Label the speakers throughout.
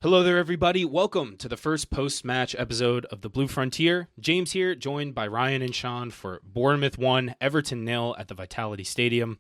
Speaker 1: Hello there, everybody. Welcome to the first post-match episode of the Blue Frontier. James here, joined by Ryan and Sean for Bournemouth 1, Everton 0 at the Vitality Stadium.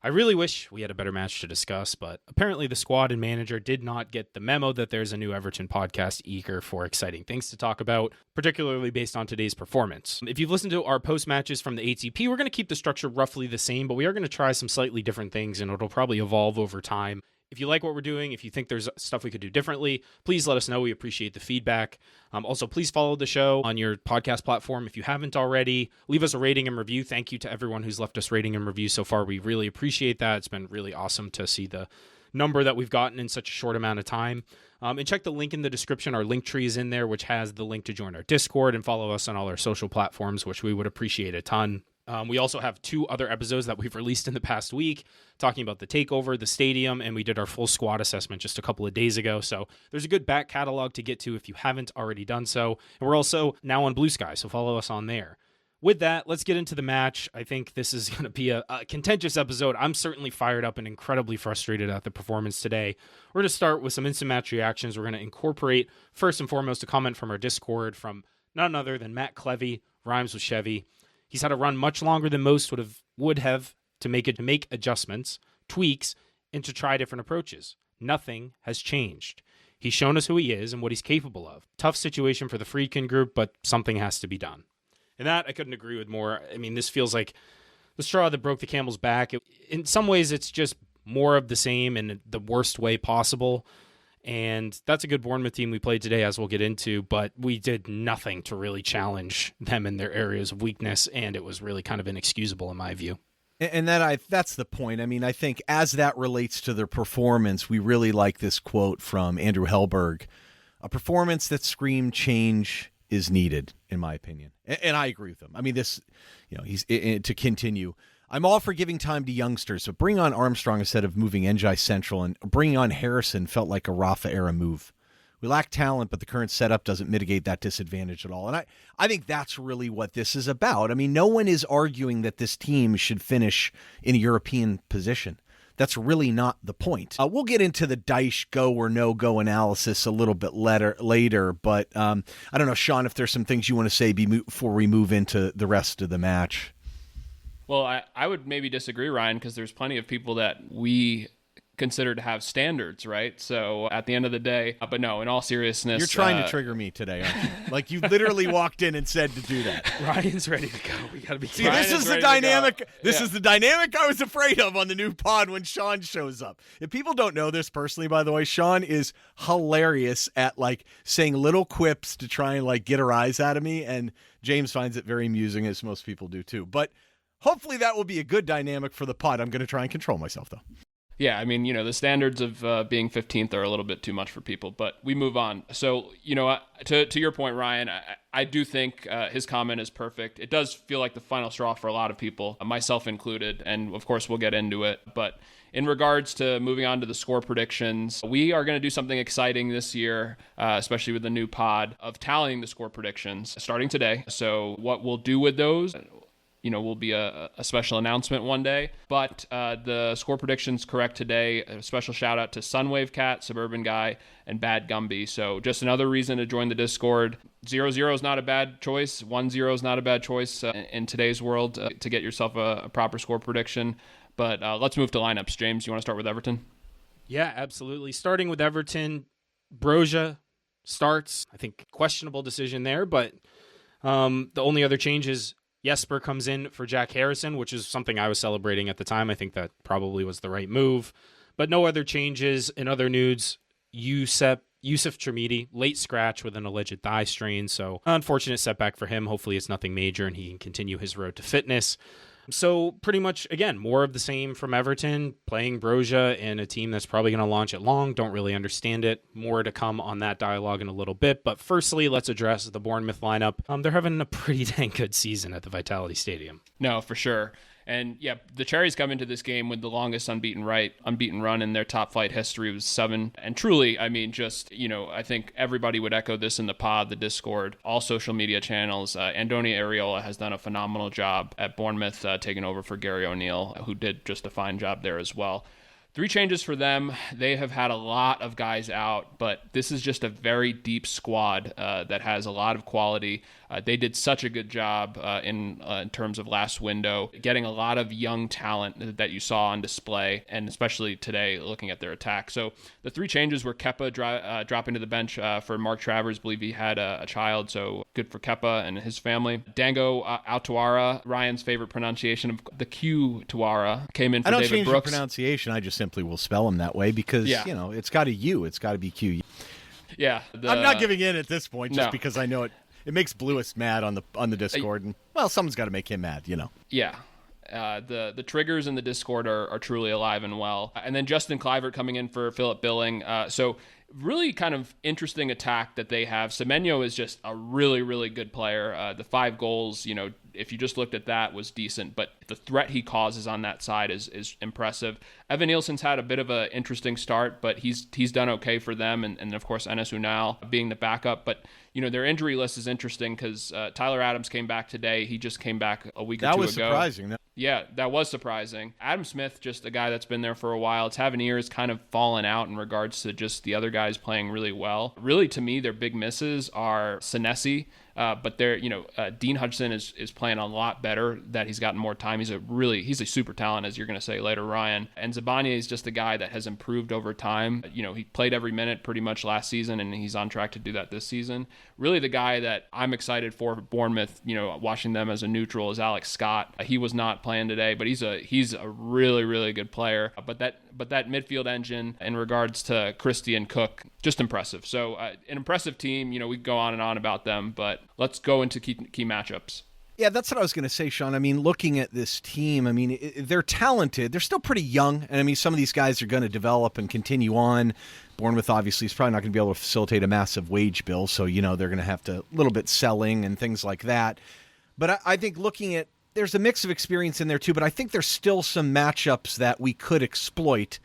Speaker 1: I really wish we had a better match to discuss, but apparently the squad and manager did not get the memo that there's a new Everton podcast eager for exciting things to talk about, particularly based on today's performance. If you've listened to our post-matches from the ATP, we're going to keep the structure roughly the same, but we are going to try some slightly different things, and it'll probably evolve over time. If you like what we're doing, if you think there's stuff we could do differently, please let us know. We appreciate the feedback. Also, please follow the show on your podcast platform if you haven't already. Leave us a rating and review. Thank you to everyone who's left us rating and reviews so far. We really appreciate that. It's been really awesome to see the number that we've gotten in such a short amount of time. And check the link in the description. Our link tree is in there, which has the link to join our Discord and follow us on all our social platforms, which we would appreciate a ton. We also have 2 other episodes that we've released in the past week talking about the takeover, the stadium, and we did our full squad assessment just a couple of days ago. So there's a good back catalog to get to if you haven't already done so. And we're also now on Blue Sky, so follow us on there. With that, let's get into the match. I think this is going to be a contentious episode. I'm certainly fired up and incredibly frustrated at the performance today. We're going to start with some instant match reactions. We're going to incorporate, first and foremost, a comment from our Discord from none other than Matt Clevey, rhymes with Chevy. He's had a run much longer than most would have to make adjustments, tweaks, and to try different approaches. Nothing has changed. He's shown us who he is and what he's capable of. Tough situation for the Friedkin group, but something has to be done. And that I couldn't agree with more. I mean, this feels like the straw that broke the camel's back. In some ways, it's just more of the same in the worst way possible. And that's a good Bournemouth team we played today, as we'll get into, but we did nothing to really challenge them in their areas of weakness, and it was really kind of inexcusable in my view.
Speaker 2: And that's the point. I mean, I think as that relates to their performance, we really like this quote from Andrew Hellberg, a performance that screamed change is needed, in my opinion. And I agree with him. I mean, this, he's to continue. I'm all for giving time to youngsters, but bring on Armstrong instead of moving Njai Central, and bringing on Harrison felt like a Rafa-era move. We lack talent, but the current setup doesn't mitigate that disadvantage at all. And I think that's really what this is about. I mean, no one is arguing that this team should finish in a European position. That's really not the point. We'll get into the Dyche go or no-go analysis a little bit later, but I don't know, Sean, if there's some things you want to say before we move into the rest of the match.
Speaker 3: Well, I would maybe disagree, Ryan, because there's plenty of people that we consider to have standards, right? So at the end of the day, but no, in all seriousness.
Speaker 2: You're trying to trigger me today, aren't you? Like you literally walked in and said to do that.
Speaker 1: Ryan's ready to go. We got to be
Speaker 2: See, this is the dynamic. This is the dynamic I was afraid of on the new pod when Sean shows up. If people don't know this personally, by the way, Sean is hilarious at like saying little quips to try and like get a rise out of me, and James finds it very amusing, as most people do too. But hopefully that will be a good dynamic for the pod. I'm going to try and control myself, though.
Speaker 3: Yeah, I mean, the standards of being 15th are a little bit too much for people, but we move on. So, to your point, Ryan, I do think his comment is perfect. It does feel like the final straw for a lot of people, myself included, and of course we'll get into it. But in regards to moving on to the score predictions, we are going to do something exciting this year, especially with the new pod, of tallying the score predictions starting today. So what we'll do with those will be a special announcement one day. But the score predictions correct today. A special shout out to Sunwave Cat, Suburban Guy, and Bad Gumby. So just another reason to join the Discord. 0-0 is not a bad choice. 1-0 is not a bad choice in today's world to get yourself a proper score prediction. But let's move to lineups. James, you want to start with Everton?
Speaker 1: Yeah, absolutely. Starting with Everton, Broja starts. I think questionable decision there, but the only other change is Jesper comes in for Jack Harrison, which is something I was celebrating at the time. I think that probably was the right move. But no other changes. In other news, Yusuf Trimidi, late scratch with an alleged thigh strain. So unfortunate setback for him. Hopefully it's nothing major and he can continue his road to fitness. So pretty much, again, more of the same from Everton, playing Broja in a team that's probably going to launch it long. Don't really understand it. More to come on that dialogue in a little bit. But firstly, let's address the Bournemouth lineup. They're having a pretty dang good season at the Vitality Stadium.
Speaker 3: No, for sure. And yeah, the Cherries come into this game with the longest unbeaten run in their top flight history was 7. And truly, I mean, just, I think everybody would echo this in the pod, the Discord, all social media channels. Andoni Iraola has done a phenomenal job at Bournemouth, taking over for Gary O'Neill, who did just a fine job there as well. Three changes for them. They have had a lot of guys out, but this is just a very deep squad that has a lot of quality. They did such a good job in terms of last window, getting a lot of young talent that you saw on display, and especially today looking at their attack. So the three changes were Kepa dropping to the bench for Mark Travers. I believe he had a child, so good for Kepa and his family. Dango Altuara, Ryan's favorite pronunciation of the Q Tuara, came in for David Brooks.
Speaker 2: I don't change the pronunciation. I just simply will spell him that way because, it's got a U. It's got to be Q.
Speaker 3: Yeah.
Speaker 2: I'm not giving in at this point just because I know it. It makes Bluist mad on the Discord, and someone's got to make him mad,
Speaker 3: Yeah. The triggers in the Discord are truly alive and well. And then Justin Kluivert coming in for Philip Billing. So really kind of interesting attack that they have. Semenyo is just a really, really good player. The 5 goals, if you just looked at that, was decent, but the threat he causes on that side is impressive. Evan Nielsen's had a bit of an interesting start, but he's done okay for them, and of course Enes Unal being the backup. But their injury list is interesting because Tyler Adams came back today. He just came back a week or two ago.
Speaker 2: That was surprising.
Speaker 3: Yeah, that was surprising. Adam Smith, just a guy that's been there for a while. Tavernier has kind of fallen out in regards to just the other guys playing really well. Really, to me, their big misses are Senesi. But Dean Hudson is playing a lot better, that he's gotten more time. He's a super talent, as you're going to say later, Ryan. And Zabanya is just a guy that has improved over time. He played every minute pretty much last season, and he's on track to do that this season. Really, the guy that I'm excited for Bournemouth, watching them as a neutral, is Alex Scott. He was not playing today, but he's a really, really good player. But that midfield engine in regards to Christie and Cook, just impressive. So an impressive team. We go on and on about them, but let's go into key matchups.
Speaker 2: Yeah, that's what I was going to say, Sean. I mean, looking at this team, they're talented. They're still pretty young. And some of these guys are going to develop and continue on. Bournemouth obviously is probably not going to be able to facilitate a massive wage bill. So, they're going to have to a little bit selling and things like that. But I think looking at, there's a mix of experience in there too, but I think there's still some matchups that we could exploit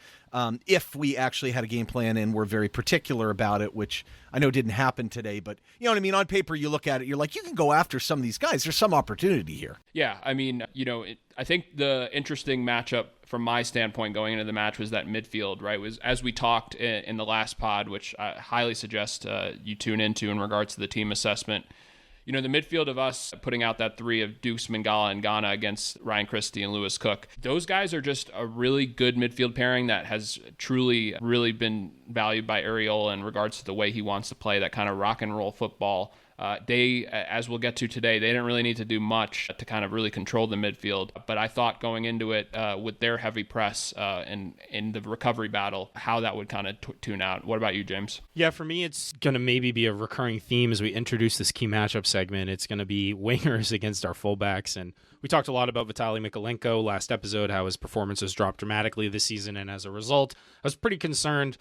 Speaker 2: if we actually had a game plan and were very particular about it, which I know didn't happen today. But you know what I mean? On paper, you look at it, you're like, you can go after some of these guys. There's some opportunity here.
Speaker 3: Yeah, I think the interesting matchup from my standpoint going into the match was that midfield, right? Was, as we talked in the last pod, which I highly suggest you tune into in regards to the team assessment. The midfield of us putting out that 3 of Dukes, Mangala, and Ghana against Ryan Christie and Lewis Cook. Those guys are just a really good midfield pairing that has truly, really been valued by Iraola in regards to the way he wants to play that kind of rock and roll football. They, as we'll get to today, they didn't really need to do much to kind of really control the midfield. But I thought going into it with their heavy press and in the recovery battle, how that would kind of tune out. What about you, James?
Speaker 1: Yeah, for me, it's going to maybe be a recurring theme as we introduce this key matchup segment. It's going to be wingers against our fullbacks. And we talked a lot about Vitaly Mykolenko last episode, how his performance has dropped dramatically this season. And as a result, I was pretty concerned,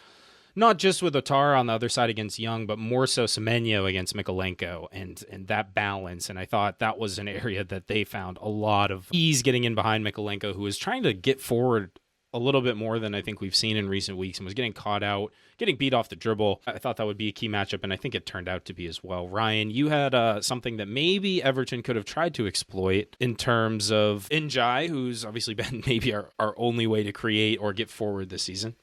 Speaker 1: not just with Otara on the other side against Young, but more so Semenyo against Mykolenko and that balance. And I thought that was an area that they found a lot of ease getting in behind Mykolenko, who was trying to get forward a little bit more than I think we've seen in recent weeks and was getting caught out, getting beat off the dribble. I thought that would be a key matchup, and I think it turned out to be as well. Ryan, you had something that maybe Everton could have tried to exploit in terms of Njai, who's obviously been maybe our only way to create or get forward this season.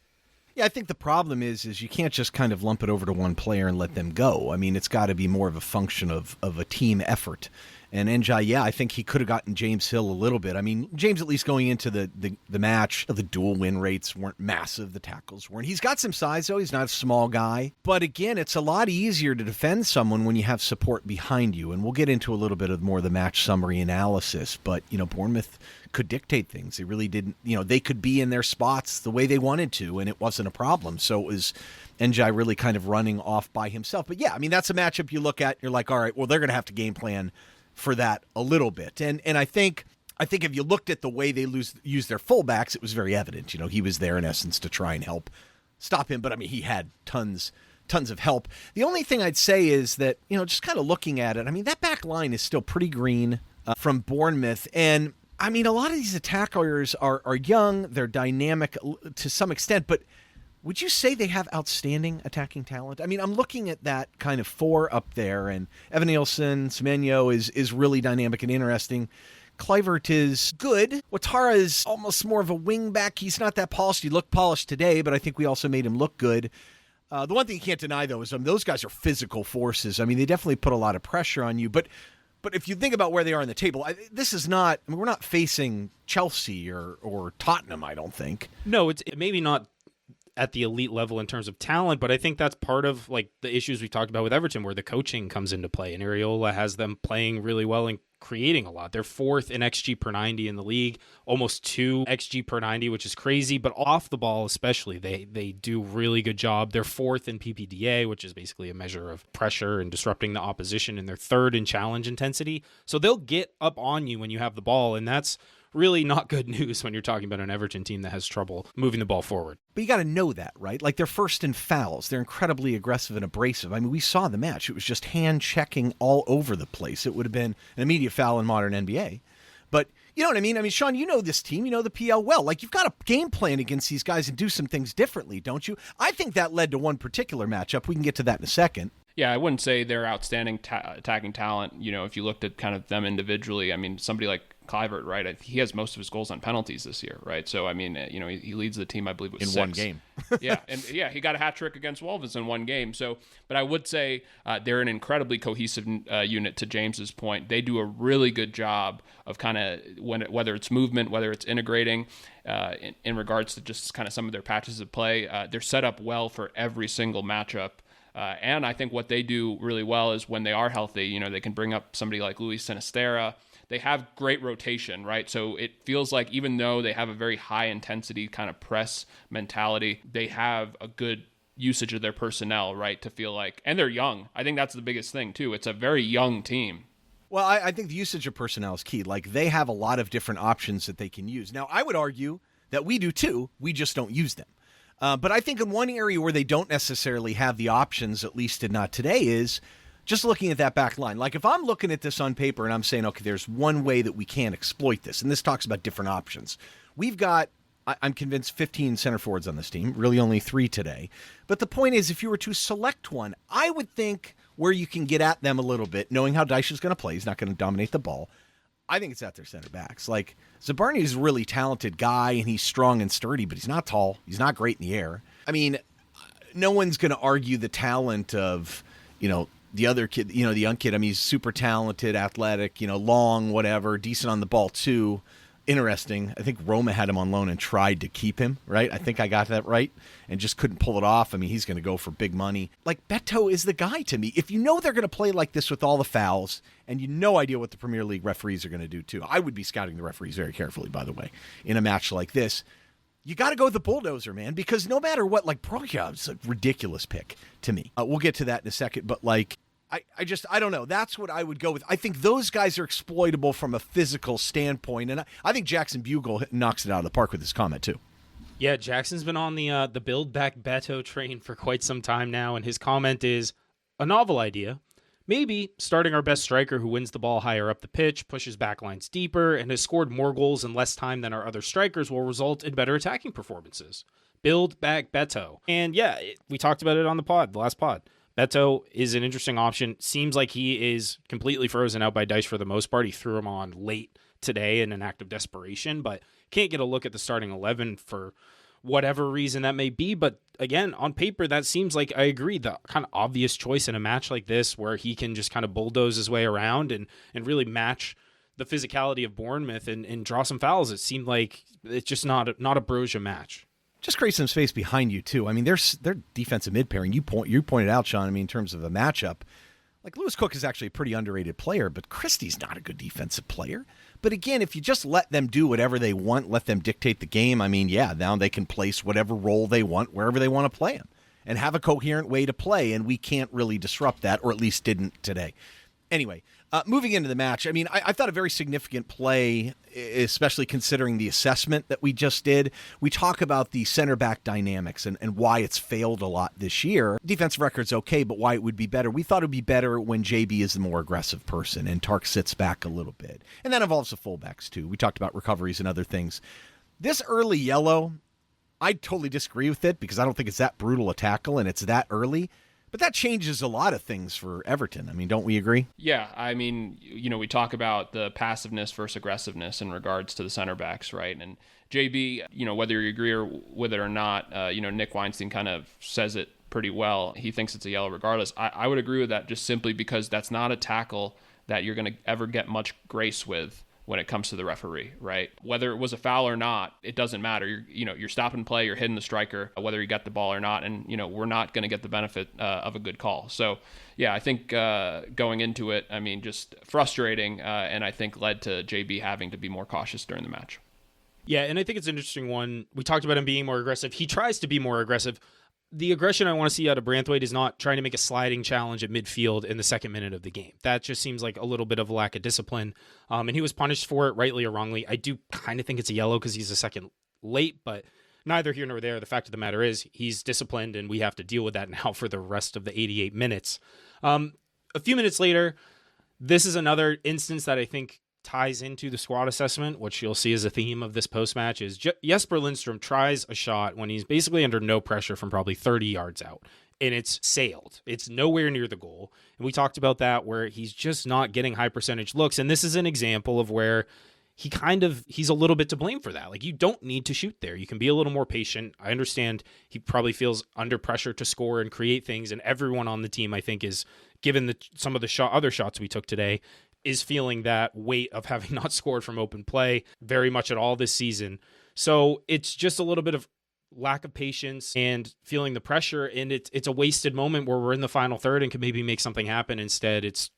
Speaker 2: Yeah, I think the problem is you can't just kind of lump it over to one player and let them go. It's got to be more of a function of a team effort. And Njai, I think he could have gotten James Hill a little bit. James, at least going into the match, the dual win rates weren't massive. The tackles weren't. He's got some size, though. He's not a small guy. But again, it's a lot easier to defend someone when you have support behind you. And we'll get into a little bit of more of the match summary analysis. But, Bournemouth could dictate things. They really didn't, they could be in their spots the way they wanted to, and it wasn't a problem. So it was Njai really kind of running off by himself. But yeah, that's a matchup you look at, you're like, all right, well, they're going to have to game plan for that a little bit. And I think if you looked at the way they use their fullbacks, it was very evident. He was there in essence to try and help stop him. But he had tons of help. The only thing I'd say is that, just kind of looking at it, that back line is still pretty green from Bournemouth. And a lot of these attackers are young, they're dynamic to some extent, but would you say they have outstanding attacking talent? I'm looking at that kind of 4 up there, and Evan Nielsen, Semenyo is really dynamic and interesting. Kluivert is good. Ouattara is almost more of a wing back. He's not that polished. He looked polished today, but I think we also made him look good. The one thing you can't deny, though, is those guys are physical forces. I mean, they definitely put a lot of pressure on you. But if you think about where they are on the table, this is not. I mean, we're not facing Chelsea or Tottenham, I don't think.
Speaker 1: No, it's maybe not at the elite level in terms of talent, but I think that's part of like the issues we talked about with Everton, where the coaching comes into play, and Iraola has them playing really well and creating a lot. They're fourth in XG per 90 in the league, almost 2 XG per 90, which is crazy, but off the ball especially, they do really good job. They're fourth in PPDA, which is basically a measure of pressure and disrupting the opposition, and they're third in challenge intensity. So they'll get up on you when you have the ball, and that's really not good news when you're talking about an Everton team that has trouble moving the ball forward.
Speaker 2: But you got to know that, right? Like, they're first in fouls. They're incredibly aggressive and abrasive. I mean, we saw the match. It was just hand-checking all over the place. It would have been an immediate foul in modern NBA. But you know what I mean? I mean, Sean, you know this team. You know the PL well. Like, you've got to game plan against these guys and do some things differently, don't you? I think that led to one particular matchup. We can get to that in a second.
Speaker 3: Yeah, I wouldn't say they're outstanding attacking talent. You know, if you looked at kind of them individually, I mean, somebody like Kluivert, right? He has most of his goals on penalties this year, right? So, I mean, you know, he leads the team, I believe, with
Speaker 2: in
Speaker 3: 6.
Speaker 2: One game.
Speaker 3: He got a hat trick against Wolves in one game. So, but I would say they're an incredibly cohesive unit. To James's point, they do a really good job of kind of whether it's movement, whether it's integrating. In regards to just kind of some of their patches of play, they're set up well for every single matchup. And I think what they do really well is when they are healthy, you know, they can bring up somebody like Luis Sinisterra. They have great rotation, right? So it feels like even though they have a very high intensity kind of press mentality, they have a good usage of their personnel, right? To feel like, and they're young. I think that's the biggest thing too. It's a very young team.
Speaker 2: Well, I think the usage of personnel is key. Like, they have a lot of different options that they can use. Now, I would argue that we do too. We just don't use them. But I think in one area where they don't necessarily have the options, at least did not today, is just looking at that back line. Like, if I'm looking at this on paper and I'm saying, okay, there's one way that we can exploit this, and this talks about different options. We've got, I'm convinced, 15 center forwards on this team, really only 3 today. But the point is, if you were to select one, I would think where you can get at them a little bit, knowing how Dyche is going to play, he's not going to dominate the ball, I think it's at their center backs. Like, Zabarni is a really talented guy, and he's strong and sturdy, but he's not tall. He's not great in the air. I mean, no one's going to argue the talent of, you know, the other kid, you know, the young kid. I mean, he's super talented, athletic, you know, long, whatever, decent on the ball too. Interesting. I think Roma had him on loan and tried to keep him, right? I think I got that right, and just couldn't pull it off. I mean, he's going to go for big money. Like, Beto is the guy to me. If you know they're going to play like this with all the fouls, and you no idea what the Premier League referees are going to do too. I would be scouting the referees very carefully, by the way, in a match like this. You got to go with the bulldozer, man, because no matter what, like, Broglia is a ridiculous pick to me. We'll get to that in a second, but like, I don't know. That's what I would go with. I think those guys are exploitable from a physical standpoint, and I think Jackson Bugle knocks it out of the park with his comment too.
Speaker 1: Yeah, Jackson's been on the build back Beto train for quite some time now, and his comment is a novel idea. Maybe starting our best striker who wins the ball higher up the pitch, pushes back lines deeper, and has scored more goals in less time than our other strikers will result in better attacking performances. Build back Beto. And yeah, we talked about it on the last pod. Beto is an interesting option. Seems like he is completely frozen out by Dyche for the most part. He threw him on late today in an act of desperation, but can't get a look at the starting 11 for whatever reason that may be. But again, on paper, that seems like, I agree, the kind of obvious choice in a match like this where he can just kind of bulldoze his way around and really match the physicality of Bournemouth and draw some fouls. It seemed like it's just not a Broja match.
Speaker 2: Just create some space behind you too. I mean, their defensive mid pairing. You pointed out, Sean. I mean, in terms of a matchup, like, Lewis Cook is actually a pretty underrated player, but Christie's not a good defensive player. But again, if you just let them do whatever they want, let them dictate the game, I mean, yeah, now they can place whatever role they want wherever they want to play him and have a coherent way to play, and we can't really disrupt that, or at least didn't today. Anyway, moving into the match, I mean, I thought a very significant play, especially considering the assessment that we just did. We talk about the center back dynamics and why it's failed a lot this year. Defensive record's okay, but why it would be better. We thought it would be better when JB is the more aggressive person and Tark sits back a little bit. And that involves the fullbacks too. We talked about recoveries and other things. This early yellow, I totally disagree with it because I don't think it's that brutal a tackle and it's that early. But that changes a lot of things for Everton. I mean, don't we agree?
Speaker 3: Yeah, I mean, we talk about the passiveness versus aggressiveness in regards to the center backs, right? And JB, whether you agree with it or not, Nick Weinstein kind of says it pretty well. He thinks it's a yellow regardless. I would agree with that just simply because that's not a tackle that you're going to ever get much grace with when it comes to the referee, right? Whether it was a foul or not, it doesn't matter. You're stopping play, you're hitting the striker, whether you got the ball or not, and we're not going to get the benefit of a good call. So, yeah, I think going into it, I mean, just frustrating, and I think led to JB having to be more cautious during the match.
Speaker 1: Yeah, and I think it's an interesting one. We talked about him being more aggressive. He tries to be more aggressive. The aggression I want to see out of Branthwaite is not trying to make a sliding challenge at midfield in the second minute of the game. That just seems like a little bit of a lack of discipline. And he was punished for it, rightly or wrongly. I do kind of think it's a yellow because he's a second late, but neither here nor there. The fact of the matter is he's disciplined, and we have to deal with that now for the rest of the 88 minutes. A few minutes later, this is another instance that I think ties into the squad assessment, which you'll see as a theme of this post-match, is Jesper Lindstrom tries a shot when he's basically under no pressure from probably 30 yards out, and it's sailed. It's nowhere near the goal. And we talked about that, where he's just not getting high percentage looks. And this is an example of where he's a little bit to blame for that. Like, you don't need to shoot there. You can be a little more patient. I understand he probably feels under pressure to score and create things, and everyone on the team, I think, is, given some of the other shots we took today, is feeling that weight of having not scored from open play very much at all this season. So it's just a little bit of lack of patience and feeling the pressure, and it's a wasted moment where we're in the final third and can maybe make something happen. Instead, it's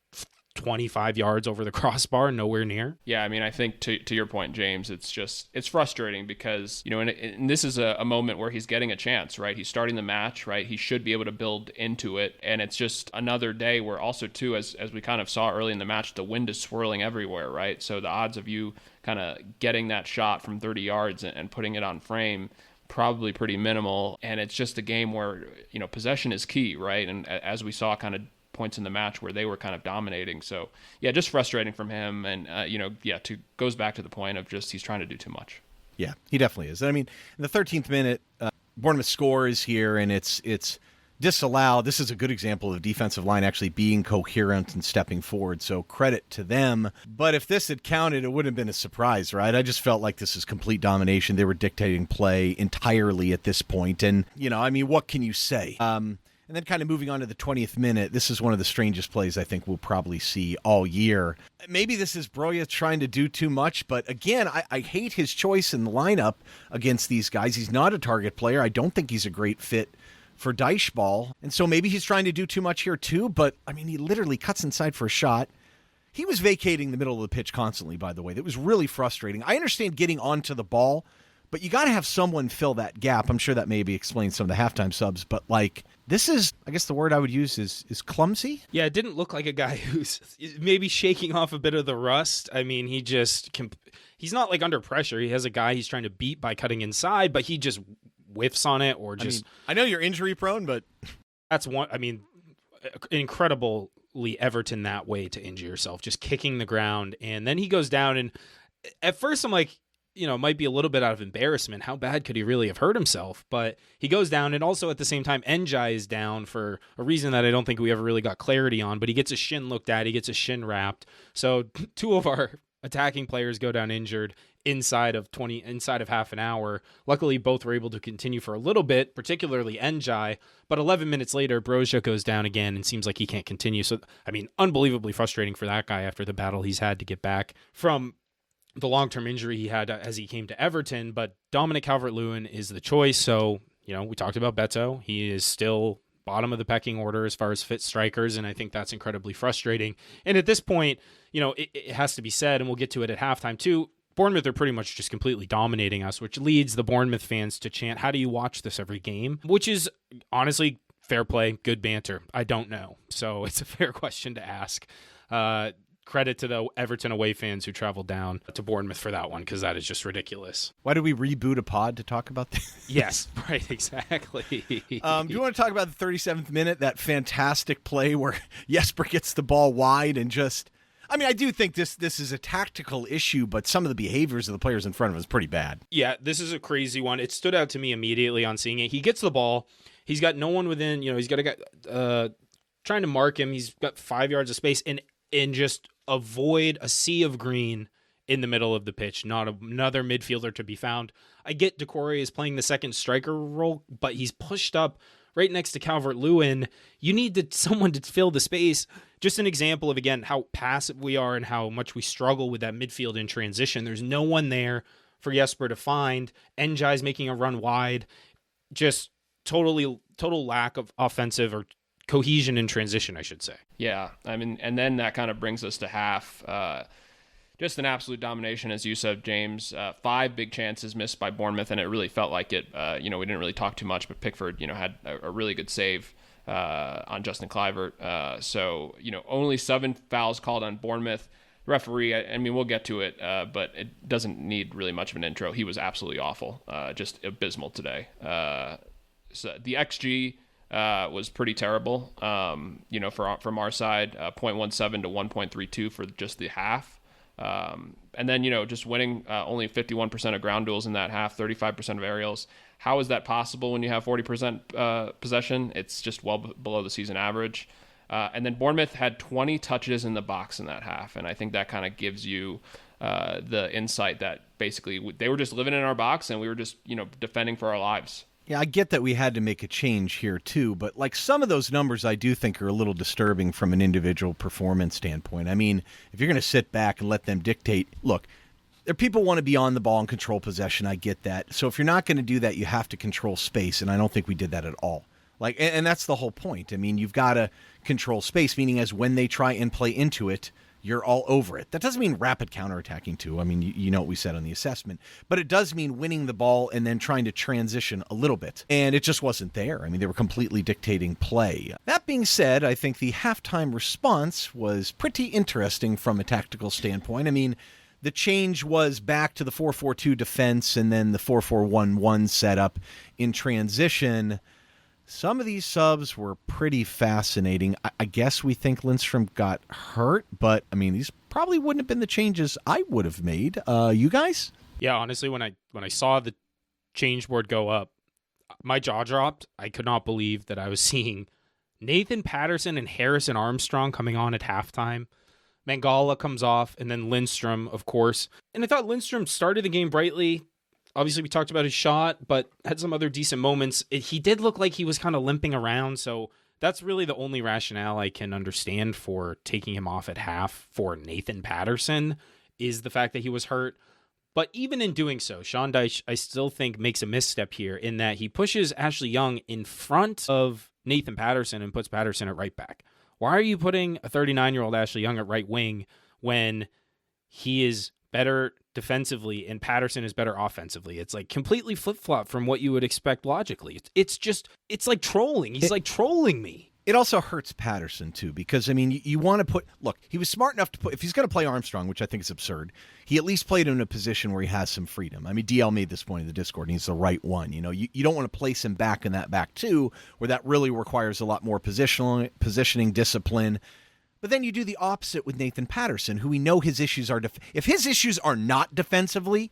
Speaker 1: 25 yards over the crossbar, nowhere near.
Speaker 3: Yeah, I mean, I think to your point, James, it's frustrating because, and this is a moment where he's getting a chance, right? He's starting the match, right? He should be able to build into it. And it's just another day where also, too, as we kind of saw early in the match, the wind is swirling everywhere, right? So the odds of you kind of getting that shot from 30 yards and putting it on frame, probably pretty minimal. And it's just a game where, possession is key, right? And as we saw kind of points in the match where they were kind of dominating. So yeah, just frustrating from him. And, goes back to the point of just, he's trying to do too much.
Speaker 2: Yeah, he definitely is. I mean, in the 13th minute, Bournemouth scores here, and it's disallowed. This is a good example of the defensive line actually being coherent and stepping forward. So credit to them. But if this had counted, it wouldn't have been a surprise, right? I just felt like this is complete domination. They were dictating play entirely at this point. And, what can you say? And then kind of moving on to the 20th minute, this is one of the strangest plays I think we'll probably see all year. Maybe this is Broja trying to do too much, but again, I hate his choice in the lineup against these guys. He's not a target player. I don't think he's a great fit for Dyche ball. And so maybe he's trying to do too much here too, but I mean, he literally cuts inside for a shot. He was vacating the middle of the pitch constantly, by the way. That was really frustrating. I understand getting onto the ball, but you got to have someone fill that gap. I'm sure that maybe explains some of the halftime subs, but this is, I guess the word I would use is clumsy.
Speaker 1: Yeah, it didn't look like a guy who's maybe shaking off a bit of the rust. I mean, he's not like under pressure. He has a guy he's trying to beat by cutting inside, but he just whiffs on it or just...
Speaker 2: I know you're injury prone, but...
Speaker 1: That's one, incredibly Everton that way to injure yourself, just kicking the ground. And then he goes down, and at first I'm like, it might be a little bit out of embarrassment. How bad could he really have hurt himself? But he goes down, and also at the same time, Njai is down for a reason that I don't think we ever really got clarity on, but he gets his shin looked at, he gets his shin wrapped. So two of our attacking players go down injured inside of half an hour. Luckily, both were able to continue for a little bit, particularly Njai, but 11 minutes later, Broja goes down again and seems like he can't continue. So, unbelievably frustrating for that guy after the battle he's had to get back from the long-term injury he had as he came to Everton. But Dominic Calvert-Lewin is the choice. So, we talked about Beto. He is still bottom of the pecking order as far as fit strikers, and I think that's incredibly frustrating. And at this point, it has to be said, and we'll get to it at halftime too, Bournemouth are pretty much just completely dominating us, which leads the Bournemouth fans to chant, "How do you watch this every game?" Which is honestly fair play, good banter. I don't know. So it's a fair question to ask. Credit to the Everton away fans who traveled down to Bournemouth for that one, because that is just ridiculous.
Speaker 2: Why did we reboot a pod to talk about this?
Speaker 1: Yes, right, exactly.
Speaker 2: Do you want to talk about the 37th minute, that fantastic play where Jesper gets the ball wide and just... I do think this is a tactical issue, but some of the behaviors of the players in front of him is pretty bad.
Speaker 1: Yeah, this is a crazy one. It stood out to me immediately on seeing it. He gets the ball. He's got no one within, he's got a guy trying to mark him. He's got 5 yards of space and just avoid a sea of green in the middle of the pitch. Not another midfielder to be found. I get Decore is playing the second striker role, but he's pushed up right next to Calvert-Lewin. You need someone to fill the space. Just an example of, again, how passive we are and how much we struggle with that midfield in transition. There's no one there for Jesper to find. Njai's making a run wide. Just total lack of offensive or cohesion in transition, I should say.
Speaker 3: Yeah, I mean, and then that kind of brings us to half. Just an absolute domination, as you said, James. 5 big chances missed by Bournemouth, and it really felt like it. We didn't really talk too much, but Pickford, had a really good save on Justin Kluivert. So, only 7 fouls called on Bournemouth. Referee, I mean, we'll get to it, but it doesn't need really much of an intro. He was absolutely awful, just abysmal today. So the XG was pretty terrible, from our side, 0.17 to 1.32 for just the half. And then, just winning only 51% of ground duels in that half, 35% of aerials. How is that possible when you have 40% possession? It's just well below the season average. And then Bournemouth had 20 touches in the box in that half. And I think that kind of gives you the insight that basically they were just living in our box and we were just, defending for our lives.
Speaker 2: Yeah, I get that we had to make a change here too, but like some of those numbers I do think are a little disturbing from an individual performance standpoint. I mean, if you're going to sit back and let them dictate, look, there people want to be on the ball and control possession. I get that. So if you're not going to do that, you have to control space, and I don't think we did that at all. And that's the whole point. I mean, you've got to control space, meaning as when they try and play into it, you're all over it. That doesn't mean rapid counterattacking too. I mean, you know what we said on the assessment. But it does mean winning the ball and then trying to transition a little bit. And it just wasn't there. I mean, they were completely dictating play. That being said, I think the halftime response was pretty interesting from a tactical standpoint. I mean, the change was back to the 4-4-2 defense and then the 4-4-1-1 setup in transition. Some of these subs were pretty fascinating. I guess we think Lindstrom got hurt, but, I mean, these probably wouldn't have been the changes I would have made. You guys?
Speaker 1: Yeah, honestly, when I saw the change board go up, my jaw dropped. I could not believe that I was seeing Nathan Patterson and Harrison Armstrong coming on at halftime. Mangala comes off, and then Lindstrom, of course. And I thought Lindstrom started the game brightly. Obviously, we talked about his shot, but had some other decent moments. He did look like he was kind of limping around, so that's really the only rationale I can understand for taking him off at half for Nathan Patterson is the fact that he was hurt. But even in doing so, Sean Dyche, I still think, makes a misstep here in that he pushes Ashley Young in front of Nathan Patterson and puts Patterson at right back. Why are you putting a 39-year-old Ashley Young at right wing when he is better defensively and Patterson is better offensively? It's like completely flip-flop from what you would expect logically. It's like trolling. He's like trolling me.
Speaker 2: It also hurts Patterson, too, because, I mean, you want to look, he was smart enough to if he's going to play Armstrong, which I think is absurd, he at least played him in a position where he has some freedom. I mean, DL made this point in the Discord, and he's the right one. You don't want to place him back in that back two, where that really requires a lot more positioning, discipline. But then you do the opposite with Nathan Patterson, who we know his issues are. If his issues are not defensively,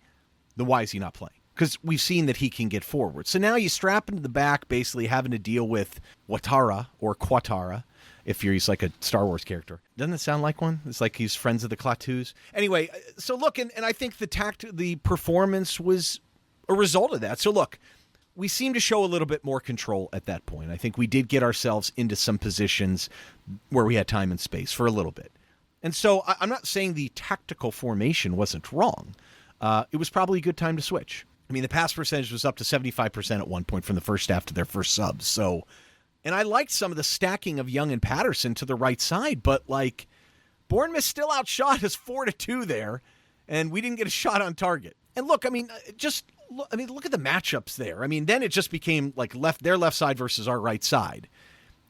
Speaker 2: then why is he not playing? Because we've seen that he can get forward. So now you strap him to the back, basically having to deal with Watara or Quatara, if he's like a Star Wars character. Doesn't it sound like one? It's like he's friends of the Klatus. Anyway, so look, and I think the performance was a result of that. So look, we seem to show a little bit more control at that point. I think we did get ourselves into some positions where we had time and space for a little bit. And so I'm not saying the tactical formation wasn't wrong. It was probably a good time to switch. I mean, the pass percentage was up to 75% at one point from the first half to their first subs. So, and I liked some of the stacking of Young and Patterson to the right side, but like Bournemouth still outshot us 4-2 there, and we didn't get a shot on target. And look, I mean, look at the matchups there. I mean, then it just became like their left side versus our right side.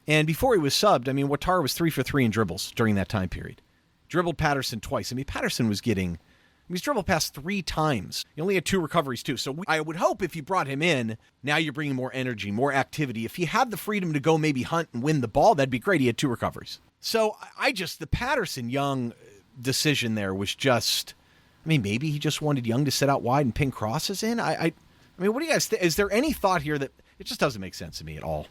Speaker 2: And before he was subbed, I mean, Watara was 3 for 3 in dribbles during that time period. Dribbled Patterson twice. I mean, Patterson was getting... He's dribbled past 3 times. He only had 2 recoveries, too. So I would hope if you brought him in, now you're bringing more energy, more activity. If he had the freedom to go maybe hunt and win the ball, that'd be great. He had 2 recoveries. So the Patterson-Young decision there was just, I mean, maybe he just wanted Young to sit out wide and ping crosses in. I mean, what do you guys think? Is there any thought here that It just doesn't make sense to me at all.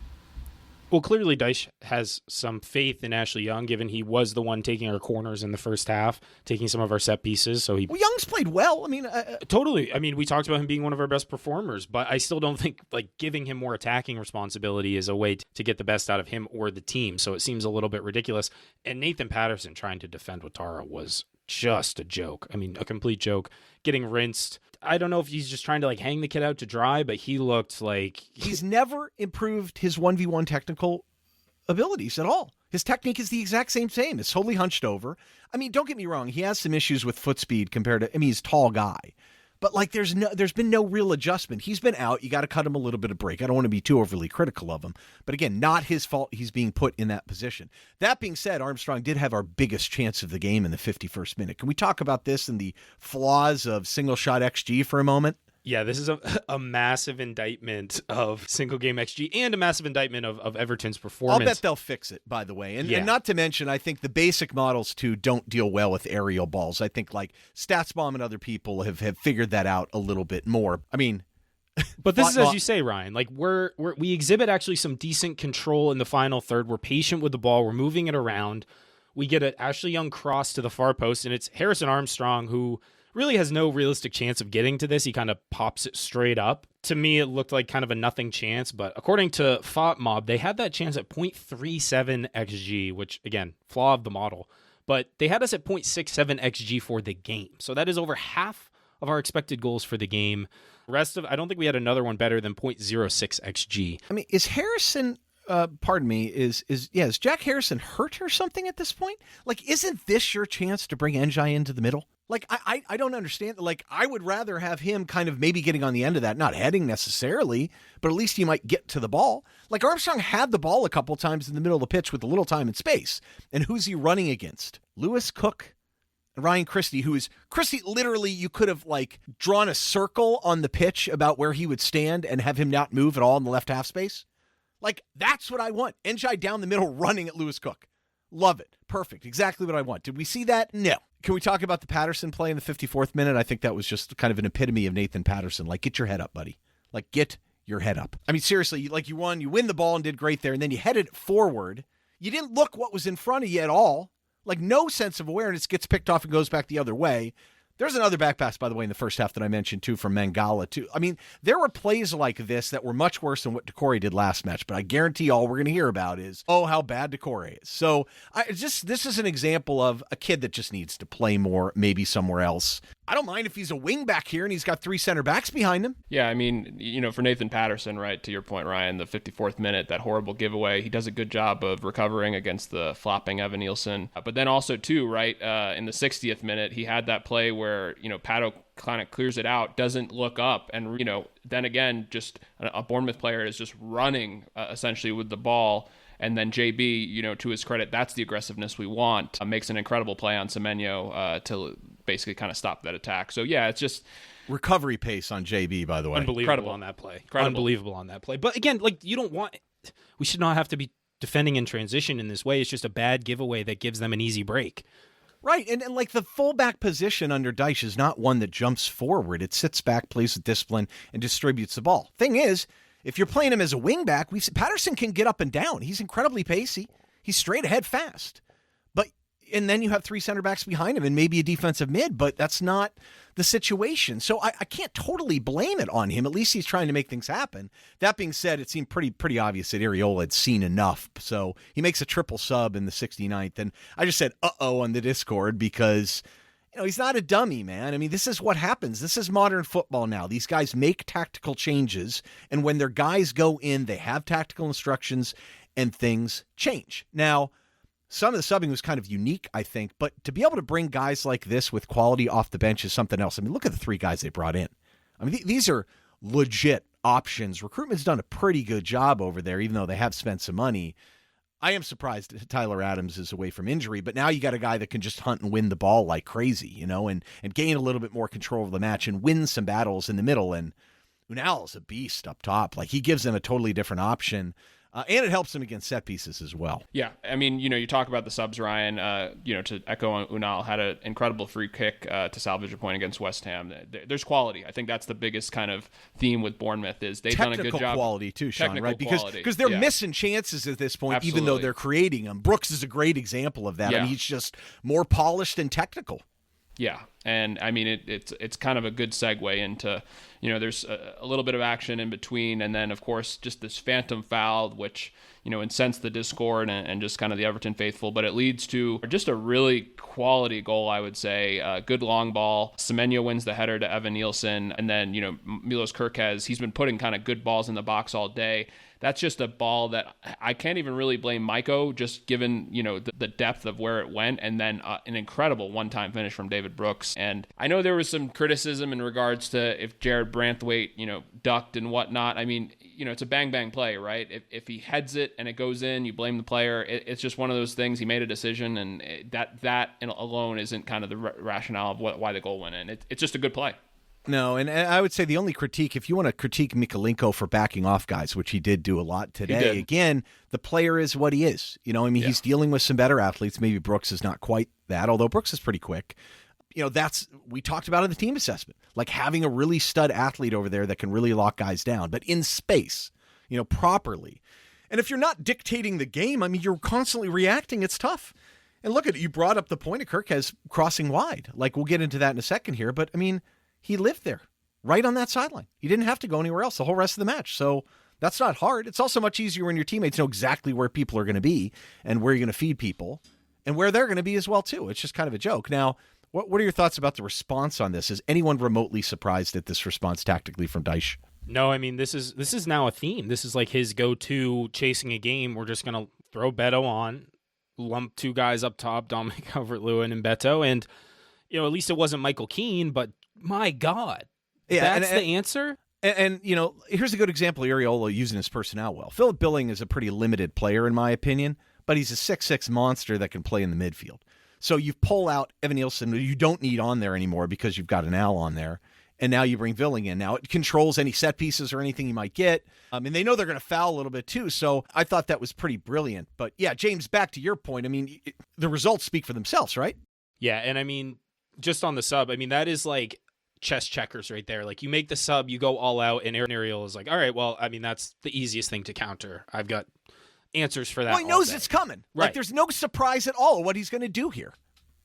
Speaker 1: Well, clearly Dyche has some faith in Ashley Young, given he was the one taking our corners in the first half, taking some of our set pieces. So
Speaker 2: Well, Young's played well. I mean,
Speaker 1: totally. I mean, we talked about him being one of our best performers, but I still don't think like giving him more attacking responsibility is a way to get the best out of him or the team. So it seems a little bit ridiculous. And Nathan Patterson trying to defend Ouattara was just a joke. I mean, a complete joke. Getting rinsed. I don't know if he's just trying to like hang the kid out to dry, but he looked like
Speaker 2: he's never improved his 1v1 technical abilities at all. His technique is the exact same. It's totally hunched over. I mean, don't get me wrong. He has some issues with foot speed compared to, I mean, he's a tall guy, but like there's been no real adjustment. He's been out. You got to cut him a little bit of break. I don't want to be too overly critical of him, but again, not his fault. He's being put in that position. That being said, Armstrong did have our biggest chance of the game in the 51st minute. Can we talk about this and the flaws of single shot XG for a moment?
Speaker 1: Yeah, this is a massive indictment of single game XG and a massive indictment of Everton's performance.
Speaker 2: I'll bet they'll fix it, by the way. And not to mention, I think the basic models, too, don't deal well with aerial balls. I think, like, StatsBomb and other people have figured that out a little bit more. I mean...
Speaker 1: But this is, as you say, Ryan, like we exhibit actually some decent control in the final third. We're patient with the ball. We're moving it around. We get an Ashley Young cross to the far post, and it's Harrison Armstrong who... really has no realistic chance of getting to this. He kind of pops it straight up. To me, it looked like kind of a nothing chance, but according to FOTMob, they had that chance at 0.37 XG, which, again, flaw of the model, but they had us at 0.67 XG for the game. So that is over half of our expected goals for the game. I don't think we had another one better than 0.06 XG.
Speaker 2: I mean, is Harrison... is Jack Harrison hurt or something at this point? Like, isn't this your chance to bring Njai into the middle? Like, I don't understand. Like, I would rather have him kind of maybe getting on the end of that, not heading necessarily, but at least he might get to the ball. Like, Armstrong had the ball a couple times in the middle of the pitch with a little time and space. And who's he running against? Lewis Cook and Ryan Christie, Christie, literally, you could have, like, drawn a circle on the pitch about where he would stand and have him not move at all in the left half space. Like, that's what I want. Njai down the middle running at Lewis Cook. Love it. Perfect. Exactly what I want. Did we see that? No. Can we talk about the Patterson play in the 54th minute? I think that was just kind of an epitome of Nathan Patterson. Like, get your head up, buddy. Like, get your head up. I mean, seriously, like you win the ball and did great there, and then you headed forward. You didn't look what was in front of you at all. Like, no sense of awareness, gets picked off and goes back the other way. There's another back pass, by the way, in the first half that I mentioned, too, from Mangala, too. I mean, there were plays like this that were much worse than what Decore did last match, but I guarantee all we're going to hear about is, oh, how bad Decore is. So this is an example of a kid that just needs to play more, maybe somewhere else. I don't mind if he's a wing back here and he's got 3 center backs behind him.
Speaker 3: Yeah, I mean, for Nathan Patterson, right, to your point, Ryan, the 54th minute, that horrible giveaway, he does a good job of recovering against the flopping Evan Nielsen. But then also, too, right, in the 60th minute, he had that play where, Pato kind of clears it out, doesn't look up, and, then again, just a Bournemouth player is just running, essentially, with the ball. And then JB, to his credit, that's the aggressiveness we want. Makes an incredible play on Semenyo to basically kind of stop that attack. So, yeah, it's just...
Speaker 2: recovery pace on JB, by the way.
Speaker 1: Unbelievable on that play. Unbelievable on that play. But again, like, we should not have to be defending in transition in this way. It's just a bad giveaway that gives them an easy break.
Speaker 2: Right, and like the fullback position under Dyche is not one that jumps forward. It sits back, plays with discipline, and distributes the ball. Thing is, if you're playing him as a wingback, Patterson can get up and down. He's incredibly pacey. He's straight ahead fast. And then you have 3 center backs behind him and maybe a defensive mid, but that's not the situation. So I can't totally blame it on him. At least he's trying to make things happen. That being said, it seemed pretty obvious that Iraola had seen enough. So he makes a triple sub in the 69th. And I just said, uh-oh, on the Discord because... he's not a dummy, man. I mean, this is what happens. This is modern football now. These guys make tactical changes, and when their guys go in, they have tactical instructions, and things change. Now, some of the subbing was kind of unique, I think, but to be able to bring guys like this with quality off the bench is something else. I mean, look at the 3 guys they brought in. I mean, these are legit options. Recruitment's done a pretty good job over there, even though they have spent some money. I am surprised Tyler Adams is away from injury, but now you got a guy that can just hunt and win the ball like crazy, and gain a little bit more control of the match and win some battles in the middle. And Unal's a beast up top. Like, he gives them a totally different option. And it helps him against set pieces as well.
Speaker 3: Yeah, I mean, you talk about the subs, Ryan. To echo Unal, had an incredible free kick to salvage a point against West Ham. There's quality. I think that's the biggest kind of theme with Bournemouth is they've done a good job.
Speaker 2: Technical quality too, Sean,
Speaker 3: Technical
Speaker 2: right?
Speaker 3: quality,
Speaker 2: Because they're missing chances at this point,
Speaker 3: Absolutely.
Speaker 2: even though they're creating them. Brooks is a great example of that.
Speaker 3: Yeah.
Speaker 2: I mean, he's just more polished and technical.
Speaker 3: Yeah, and I mean it's kind of a good segue into there's a little bit of action in between, and then of course just this phantom foul which incensed the discord and just kind of the Everton faithful, but it leads to just a really quality goal, I would say. Good long ball. Semenyo wins the header to Evan Nielsen, and then Milos Kerkez, he's been putting kind of good balls in the box all day. That's just a ball that I can't even really blame Maiko, just given, the depth of where it went, and then an incredible one-time finish from David Brooks. And I know there was some criticism in regards to if Jared Branthwaite, ducked and whatnot. I mean, it's a bang-bang play, right? If he heads it and it goes in, you blame the player. It's just one of those things. He made a decision, and that alone isn't kind of the rationale of why the goal went in. It's just a good play.
Speaker 2: No, and I would say the only critique, if you want to critique Mikolenko for backing off guys, which he did do a lot today, again, the player is what he is. He's dealing with some better athletes. Maybe Brooks is not quite that, although Brooks is pretty quick. We talked about in the team assessment, like having a really stud athlete over there that can really lock guys down, but in space, properly. And if you're not dictating the game, I mean, you're constantly reacting. It's tough. And look at it. You brought up the point of Kerkez crossing wide. Like, we'll get into that in a second here, but I mean, he lived there, right on that sideline. He didn't have to go anywhere else the whole rest of the match. So that's not hard. It's also much easier when your teammates know exactly where people are going to be and where you're going to feed people and where they're going to be as well, too. It's just kind of a joke. Now, what are your thoughts about the response on this? Is anyone remotely surprised at this response tactically from Dyche?
Speaker 1: No, I mean, this is now a theme. This is like his go-to chasing a game. We're just going to throw Beto on, lump two guys up top, Dominic Calvert-Lewin and Beto, and at least it wasn't Michael Keane, but my God, that's the answer?
Speaker 2: And here's a good example of Iraola using his personnel well. Philip Billing is a pretty limited player, in my opinion, but he's a 6'6" monster that can play in the midfield. So you pull out Evan Nielsen, who you don't need on there anymore because you've got an Al on there, and now you bring Billing in. Now it controls any set pieces or anything you might get. And they know they're going to foul a little bit too, so I thought that was pretty brilliant. But yeah, James, back to your point, I mean, the results speak for themselves, right?
Speaker 1: Yeah, and I mean, just on the sub, I mean, that is like chess checkers right there. Like, you make the sub, you go all out, and Iraola is like, all right, well, I mean, that's the easiest thing to counter. I've got answers for that.
Speaker 2: Well, he knows it's coming.
Speaker 1: Right.
Speaker 2: Like, there's no surprise at all what he's going to do here.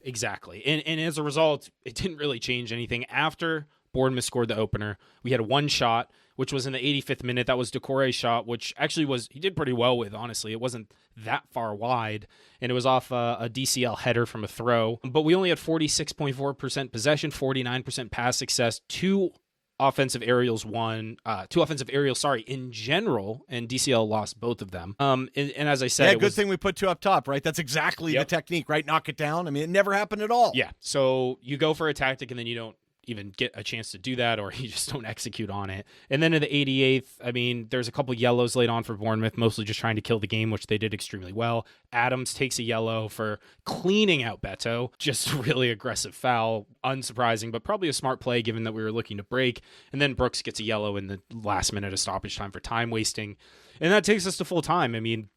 Speaker 1: Exactly. And as a result, it didn't really change anything. After Bournemouth scored the opener, we had one shot, which was in the 85th minute. That was Decore's shot, which actually he did pretty well with, honestly. It wasn't that far wide, and it was off a DCL header from a throw. But we only had 46.4% possession, 49% pass success, two offensive aerials in general, and DCL lost both of them. And as I said,
Speaker 2: good thing we put two up top, right? That's exactly the technique, right? Knock it down. I mean, it never happened at all.
Speaker 1: Yeah. So you go for a tactic, and then you don't even get a chance to do that, or you just don't execute on it. And then in the 88th, I mean, there's a couple yellows laid on for Bournemouth, mostly just trying to kill the game, which they did extremely well. Adams takes a yellow for cleaning out Beto. Just really aggressive foul. Unsurprising, but probably a smart play given that we were looking to break. And then Brooks gets a yellow in the last minute of stoppage time for time wasting. And that takes us to full time. I mean,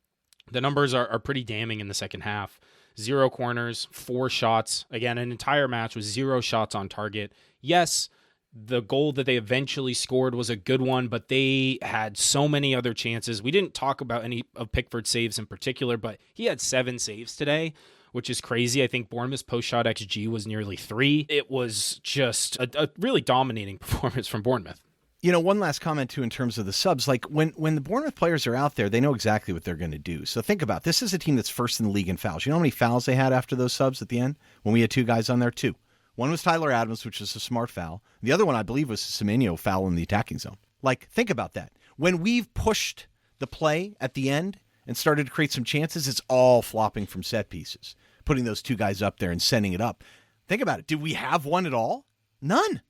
Speaker 1: the numbers are pretty damning in the second half. 0 corners, 4 shots. Again, an entire match with 0 shots on target. Yes, the goal that they eventually scored was a good one, but they had so many other chances. We didn't talk about any of Pickford's saves in particular, but he had 7 saves today, which is crazy. I think Bournemouth's post-shot XG was nearly 3. It was just a really dominating performance from Bournemouth.
Speaker 2: One last comment, too, in terms of the subs. Like, when the Bournemouth players are out there, they know exactly what they're going to do. So think about it. This is a team that's first in the league in fouls. You know how many fouls they had after those subs at the end? When we had 2 guys on there? 2. One was Tyler Adams, which was a smart foul. The other one, I believe, was a Semenyo foul in the attacking zone. Like, think about that. When we've pushed the play at the end and started to create some chances, it's all flopping from set pieces, putting those 2 guys up there and sending it up. Think about it. Did we have one at all? None.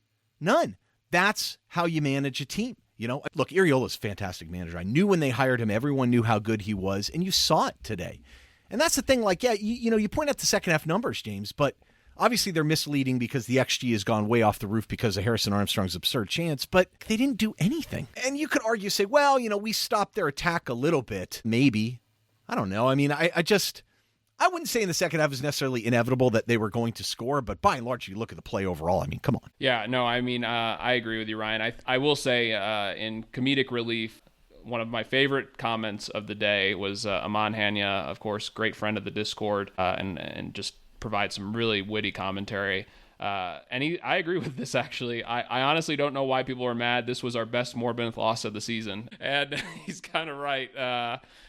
Speaker 2: That's how you manage a team. Look, Iraola's a fantastic manager. I knew when they hired him, everyone knew how good he was, and you saw it today. And that's the thing, like, yeah, you point out the second half numbers, James, but Obviously, they're misleading because the XG has gone way off the roof because of Harrison Armstrong's absurd chance, but they didn't do anything. And you could argue, say, well, we stopped their attack a little bit. Maybe. I don't know. I mean, I wouldn't say in the second half it was necessarily inevitable that they were going to score, but by and large, you look at the play overall, I mean, come on.
Speaker 3: Yeah, no, I mean, I agree with you, Ryan. I will say in comedic relief, one of my favorite comments of the day was Aman Hanya, of course, great friend of the Discord, and just provides some really witty commentary. And I agree with this, actually. I honestly don't know why people are mad. This was our best Bournemouth loss of the season. And he's kind of right,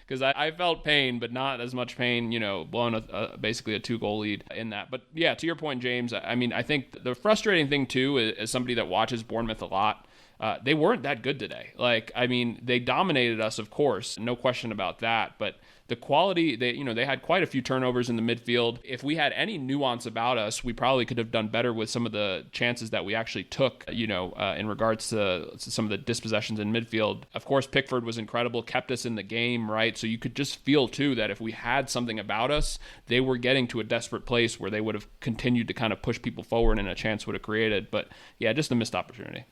Speaker 3: because I felt pain, but not as much pain, blowing basically a 2-goal lead in that. But yeah, to your point, James, I mean, I think the frustrating thing, too, is somebody that watches Bournemouth a lot, they weren't that good today. Like, I mean, they dominated us, of course, no question about that. But the quality, they had quite a few turnovers in the midfield. If we had any nuance about us, we probably could have done better with some of the chances that we actually took, in regards to some of the dispossessions in midfield. Of course, Pickford was incredible, kept us in the game, right? So you could just feel, too, that if we had something about us, they were getting to a desperate place where they would have continued to kind of push people forward and a chance would have created. But yeah, just a missed opportunity.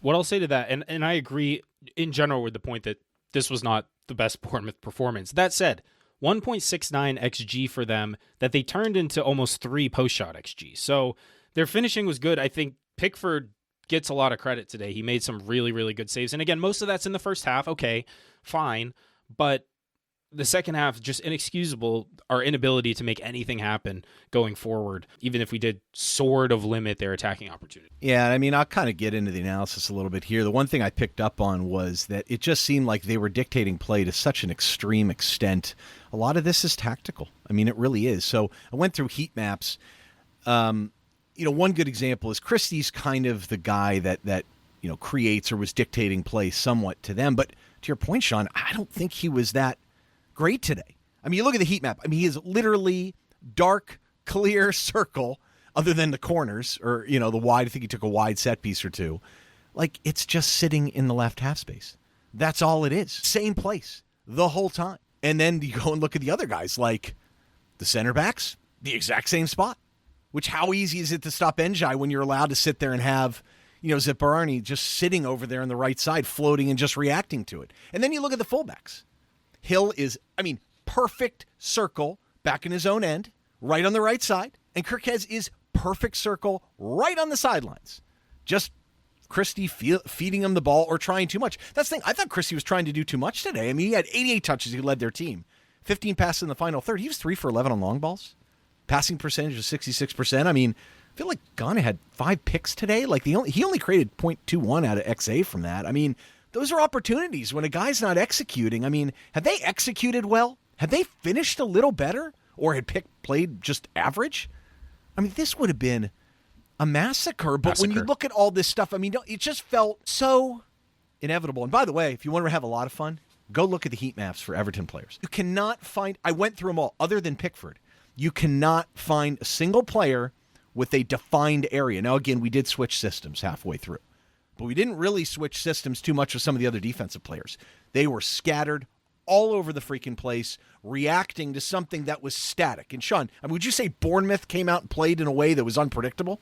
Speaker 1: What I'll say to that, and I agree in general with the point that this was not the best Bournemouth performance. That said, 1.69 XG for them that they turned into almost 3 post-shot XG. So their finishing was good. I think Pickford gets a lot of credit today. He made some really, really good saves. And again, most of that's in the first half. Okay, fine. But the second half, just inexcusable, our inability to make anything happen going forward, even if we did sort of limit their attacking opportunity.
Speaker 2: Yeah, I mean, I'll kind of get into the analysis a little bit here. The one thing I picked up on was that it just seemed like they were dictating play to such an extreme extent. A lot of this is tactical. I mean, it really is. So I went through heat maps. One good example is Christie's kind of the guy that creates or was dictating play somewhat to them. But to your point, Sean, I don't think he was that great today. I mean, you look at the heat map. I mean, he is literally dark, clear circle, other than the corners or, the wide. I think he took a wide set piece or two. Like, it's just sitting in the left half space. That's all it is. Same place the whole time. And then you go and look at the other guys, like the center backs, the exact same spot. Which, how easy is it to stop Njai when you're allowed to sit there and have, Zipparani just sitting over there on the right side, floating and just reacting to it. And then you look at the fullbacks. Hill is, perfect circle back in his own end, right on the right side. And Kirkez is perfect circle right on the sidelines. Just Christie feeding him the ball or trying too much. That's the thing. I thought Christie was trying to do too much today. I mean, he had 88 touches. He led their team. 15 passes in the final third. He was 3 for 11 on long balls. Passing percentage was 66%. I mean, I feel like Ghana had 5 picks today. Like, he only created 0.21 out of XA from that. I mean, those are opportunities when a guy's not executing. I mean, have they executed well? Have they finished a little better? Or had played just average? I mean, this would have been a massacre. But when you look at all this stuff, I mean, it just felt so inevitable. And by the way, if you want to have a lot of fun, go look at the heat maps for Everton players. You cannot find, I went through them all, other than Pickford. You cannot find a single player with a defined area. Now, again, we did switch systems halfway through. But we didn't really switch systems too much with some of the other defensive players. They were scattered all over the freaking place, reacting to something that was static. And Sean, would you say Bournemouth came out and played in a way that was unpredictable?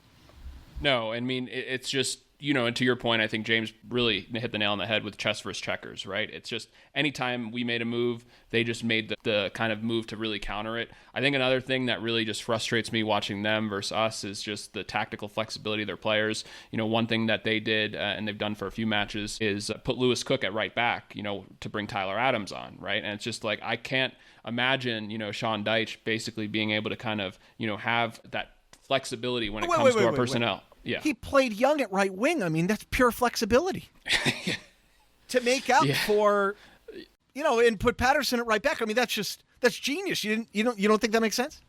Speaker 3: No, I mean, it's just, and to your point, I think James really hit the nail on the head with chess versus checkers, right? It's just anytime we made a move, they just made the kind of move to really counter it. I think another thing that really just frustrates me watching them versus us is just the tactical flexibility of their players. One thing that they did, and they've done for a few matches, is put Lewis Cook at right back, to bring Tyler Adams on, right? And it's just like, I can't imagine, Sean Dyche basically being able to kind of, have that flexibility when it comes to our personnel. Yeah.
Speaker 2: He played Young at right wing. I mean, that's pure flexibility. To make up for, and put Patterson at right back. I mean, that's genius. You don't think that makes sense?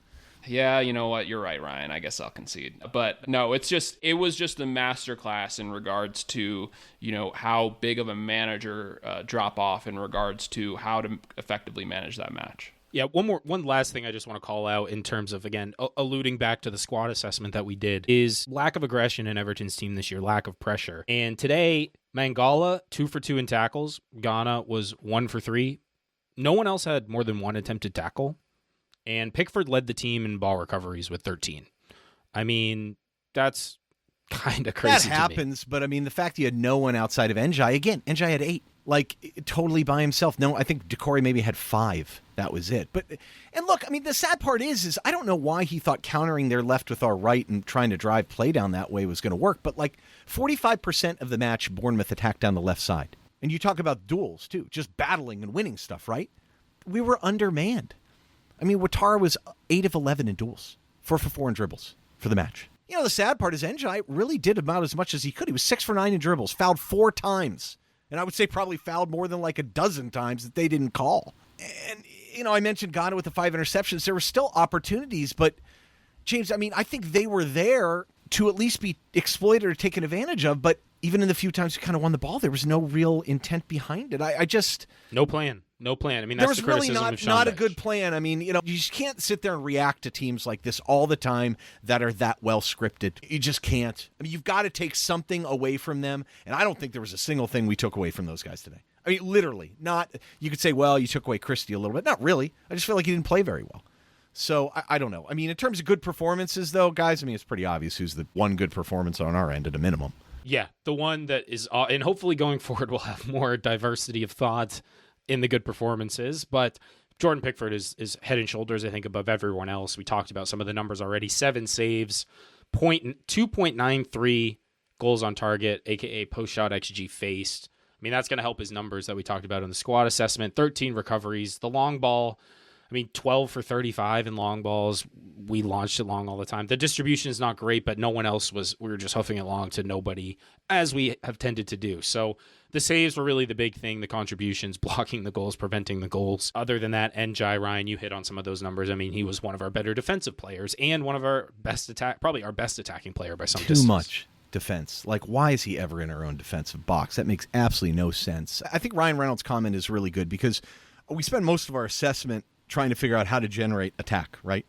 Speaker 3: Yeah, you know what? You're right, Ryan. I guess I'll concede. But no, it was just a masterclass in regards to, how big of a manager drop off in regards to how to effectively manage that match.
Speaker 1: Yeah, one last thing I just want to call out in terms of, again, alluding back to the squad assessment that we did, is lack of aggression in Everton's team this year, lack of pressure. And today, Mangala, 2 for 2 in tackles. Ghana was 1 for 3. No one else had more than 1 attempted tackle. And Pickford led the team in ball recoveries with 13. I mean, that's kind of crazy.
Speaker 2: That happens, but I mean, the fact you had no one outside of Njai, again, Njai had 8, like totally by himself. No, I think Decore maybe had 5. That was it. And look, I mean, the sad part is I don't know why he thought countering their left with our right and trying to drive play down that way was going to work. But like 45% of the match, Bournemouth attacked down the left side. And you talk about duels too, just battling and winning stuff, right? We were undermanned. I mean, Ouattara was 8 of 11 in duels, 4 for 4 in dribbles for the match. You know, the sad part is Njai really did about as much as he could. He was 6 for 9 in dribbles, fouled 4 times. And I would say probably fouled more than like a dozen times that they didn't call. And, you know, I mentioned Ghana with the 5 interceptions. There were still opportunities, but, James, I mean, I think they were there to at least be exploited or taken advantage of, but even in the few times we kind of won the ball, there was no real intent behind it. I just...
Speaker 1: No plan. I mean,
Speaker 2: there
Speaker 1: that's
Speaker 2: was
Speaker 1: the
Speaker 2: really
Speaker 1: criticism of Sean
Speaker 2: not a
Speaker 1: Dyche.
Speaker 2: good plan. I mean, you know, you just can't sit there and react to teams like this all the time that are that well scripted. You just can't. I mean, you've got to take something away from them, and I don't think there was a single thing we took away from those guys today. I mean, literally, not. You could say, well, you took away Christie a little bit. Not really. I just feel like he didn't play very well. So I don't know. I mean, in terms of good performances, though, guys, I mean, it's pretty obvious who's the one good performance on our end at a minimum.
Speaker 1: Yeah, the one that is, and hopefully going forward we'll have more diversity of thought in the good performances, but Jordan Pickford is head and shoulders, I think, above everyone else. We talked about some of the numbers already. 7 saves, 2.93 goals on target, aka post-shot XG faced. I mean, that's going to help his numbers that we talked about in the squad assessment. 13 recoveries. The long ball, I mean, 12 for 35 in long balls. We launched it long all the time. The distribution is not great, but no one else was. We were just huffing it along to nobody, as we have tended to do. So the saves were really the big thing, the contributions, blocking the goals, preventing the goals. Other than that, Njai, Ryan, you hit on some of those numbers. I mean, he was one of our better defensive players and one of our best probably our best attacking player by some distance.
Speaker 2: Too much defense. Like, why is he ever in our own defensive box? That makes absolutely no sense. I think Ryan Reynolds' comment is really good because we spend most of our assessment trying to figure out how to generate attack, right?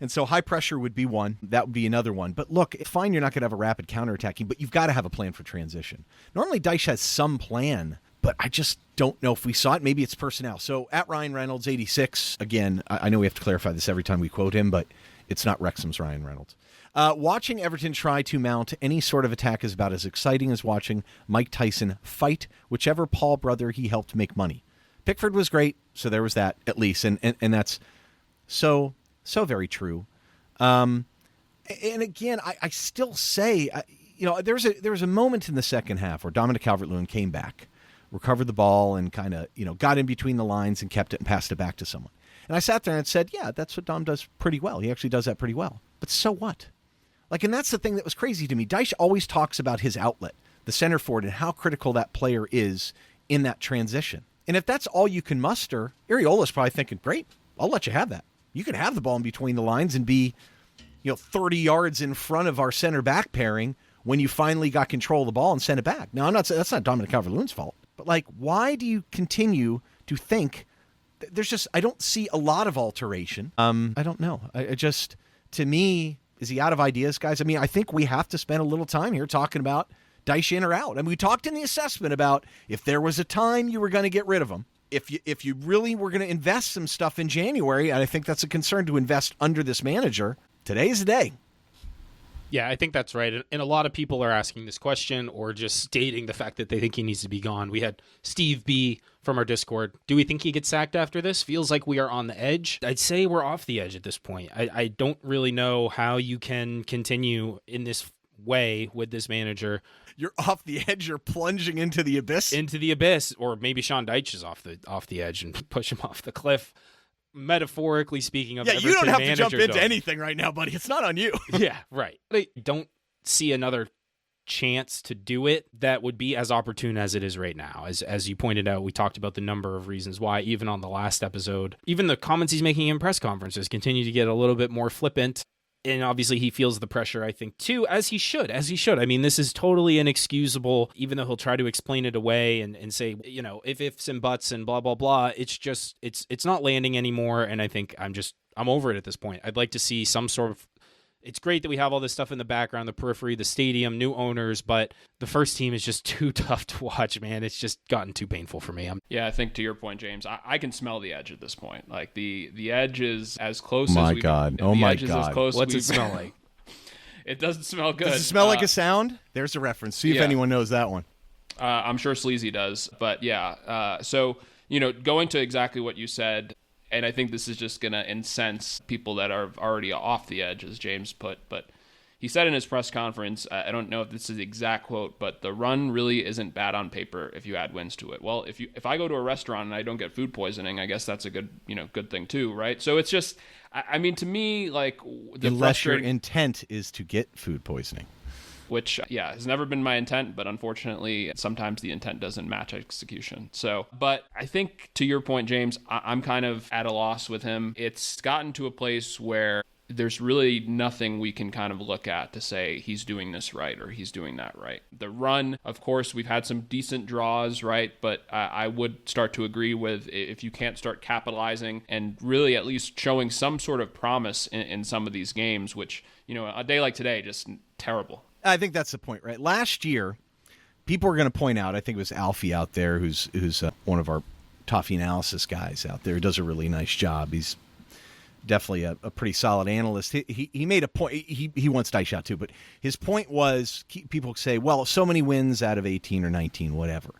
Speaker 2: And so high pressure would be one. That would be another one. But look, fine, you're not going to have a rapid counterattacking, but you've got to have a plan for transition. Normally, Dyche has some plan, but I just don't know if we saw it. Maybe it's personnel. So at Ryan Reynolds, 86, again, I know we have to clarify this every time we quote him, but it's not Wrexham's Ryan Reynolds. Watching Everton try to mount any sort of attack is about as exciting as watching Mike Tyson fight whichever Paul brother he helped make money. Pickford was great, so there was that at least, and that's so very true. And again, I still say, you know, there was a moment in the second half where Dominic Calvert-Lewin came back, recovered the ball, and kind of, you know, got in between the lines and kept it and passed it back to someone. And I sat there and said, yeah, that's what Dom does pretty well. He actually does that pretty well. But so what? Like, and that's the thing that was crazy to me. Dyche always talks about his outlet, the center forward, and how critical that player is in that transition. And if that's all you can muster, Iraola's probably thinking, great, I'll let you have that. You can have the ball in between the lines and be, you know, 30 yards in front of our center back pairing when you finally got control of the ball and sent it back. Now, that's not Dominic Calvert-Lewin's fault. But, like, why do you continue to think there's just, I don't see a lot of alteration. I don't know. I just, to me, is he out of ideas, guys? I mean, I think we have to spend a little time here talking about Dyche in or out. I mean, we talked in the assessment about if there was a time you were going to get rid of him, if you really were going to invest some stuff in January, and I think that's a concern to invest under this manager, today's the day.
Speaker 1: Yeah, I think that's right. And a lot of people are asking this question or just stating the fact that they think he needs to be gone. We had Steve B from our Discord. Do we think he gets sacked after this? Feels like we are on the edge. I'd say we're off the edge at this point. I don't really know how you can continue in this way with this manager.
Speaker 2: You're off the edge. You're plunging into the abyss.
Speaker 1: Into the abyss, or maybe Sean Dyche is off the edge and push him off the cliff. Metaphorically speaking of
Speaker 2: you don't have to jump into
Speaker 1: dog.
Speaker 2: anything right now, buddy. It's not on you.
Speaker 1: Yeah, right. I don't see another chance to do it that would be as opportune as it is right now. As you pointed out, we talked about the number of reasons why, even on the last episode. Even the comments he's making in press conferences continue to get a little bit more flippant. And obviously he feels the pressure, I think, too, as he should. I mean, this is totally inexcusable, even though he'll try to explain it away and say, you know, ifs and buts and blah, blah, blah. It's just, it's not landing anymore. And I think I'm over it at this point. I'd like to see some sort of, it's great that we have all this stuff in the background, the periphery, the stadium, new owners, but the first team is just too tough to watch, man. It's just gotten too painful for me.
Speaker 3: Yeah, I think to your point, James, I can smell the edge at this point. Like the edge is as close
Speaker 2: my
Speaker 3: as we
Speaker 2: God.
Speaker 3: the
Speaker 2: Oh my
Speaker 3: edge is
Speaker 2: God.
Speaker 3: as close
Speaker 1: What's
Speaker 3: we've-
Speaker 1: it smell like?
Speaker 3: It doesn't smell good.
Speaker 2: Does it smell like a sound? There's a reference. See if anyone knows that one.
Speaker 3: I'm sure Sleazy does. But yeah, so, going to exactly what you said, and I think this is just going to incense people that are already off the edge, as James put, but he said in his press conference, I don't know if this is the exact quote, but the run really isn't bad on paper if you add wins to it. Well, if I go to a restaurant and I don't get food poisoning, I guess that's a good thing too, right? So it's just, I mean, to me, like,
Speaker 2: unless your intent is to get food poisoning.
Speaker 3: Which, has never been my intent, but unfortunately, sometimes the intent doesn't match execution. So, but I think to your point, James, I'm kind of at a loss with him. It's gotten to a place where there's really nothing we can kind of look at to say he's doing this right or he's doing that right. The run, of course, we've had some decent draws, right? But I would start to agree with if you can't start capitalizing and really at least showing some sort of promise in some of these games, which, a day like today, just terrible.
Speaker 2: I think that's the point, right? Last year, people were going to point out, I think it was Alfie out there, who's one of our Toffee analysis guys out there, who does a really nice job. He's definitely a pretty solid analyst. He made a point. He wants Dyche out too, but his point was, people say, well, so many wins out of 18 or 19, whatever.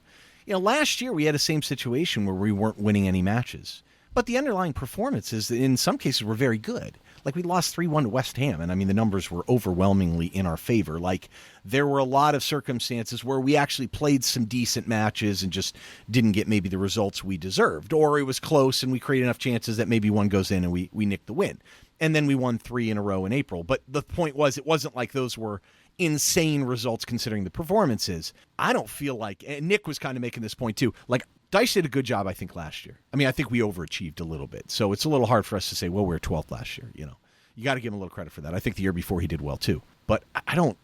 Speaker 2: Last year we had the same situation where we weren't winning any matches, but the underlying performances in some cases were very good. Like, we lost 3-1 to West Ham, and I mean, the numbers were overwhelmingly in our favor. Like, there were a lot of circumstances where we actually played some decent matches and just didn't get maybe the results we deserved. Or it was close and we created enough chances that maybe one goes in and we nicked the win. And then we won 3 in a row in April. But the point was, it wasn't like those were insane results considering the performances. I don't feel like, and Nick was kind of making this point too, like, Dyche did a good job, I think, last year. I mean, I think we overachieved a little bit. So it's a little hard for us to say, well, we were 12th last year. You got to give him a little credit for that. I think the year before he did well too. But I don't,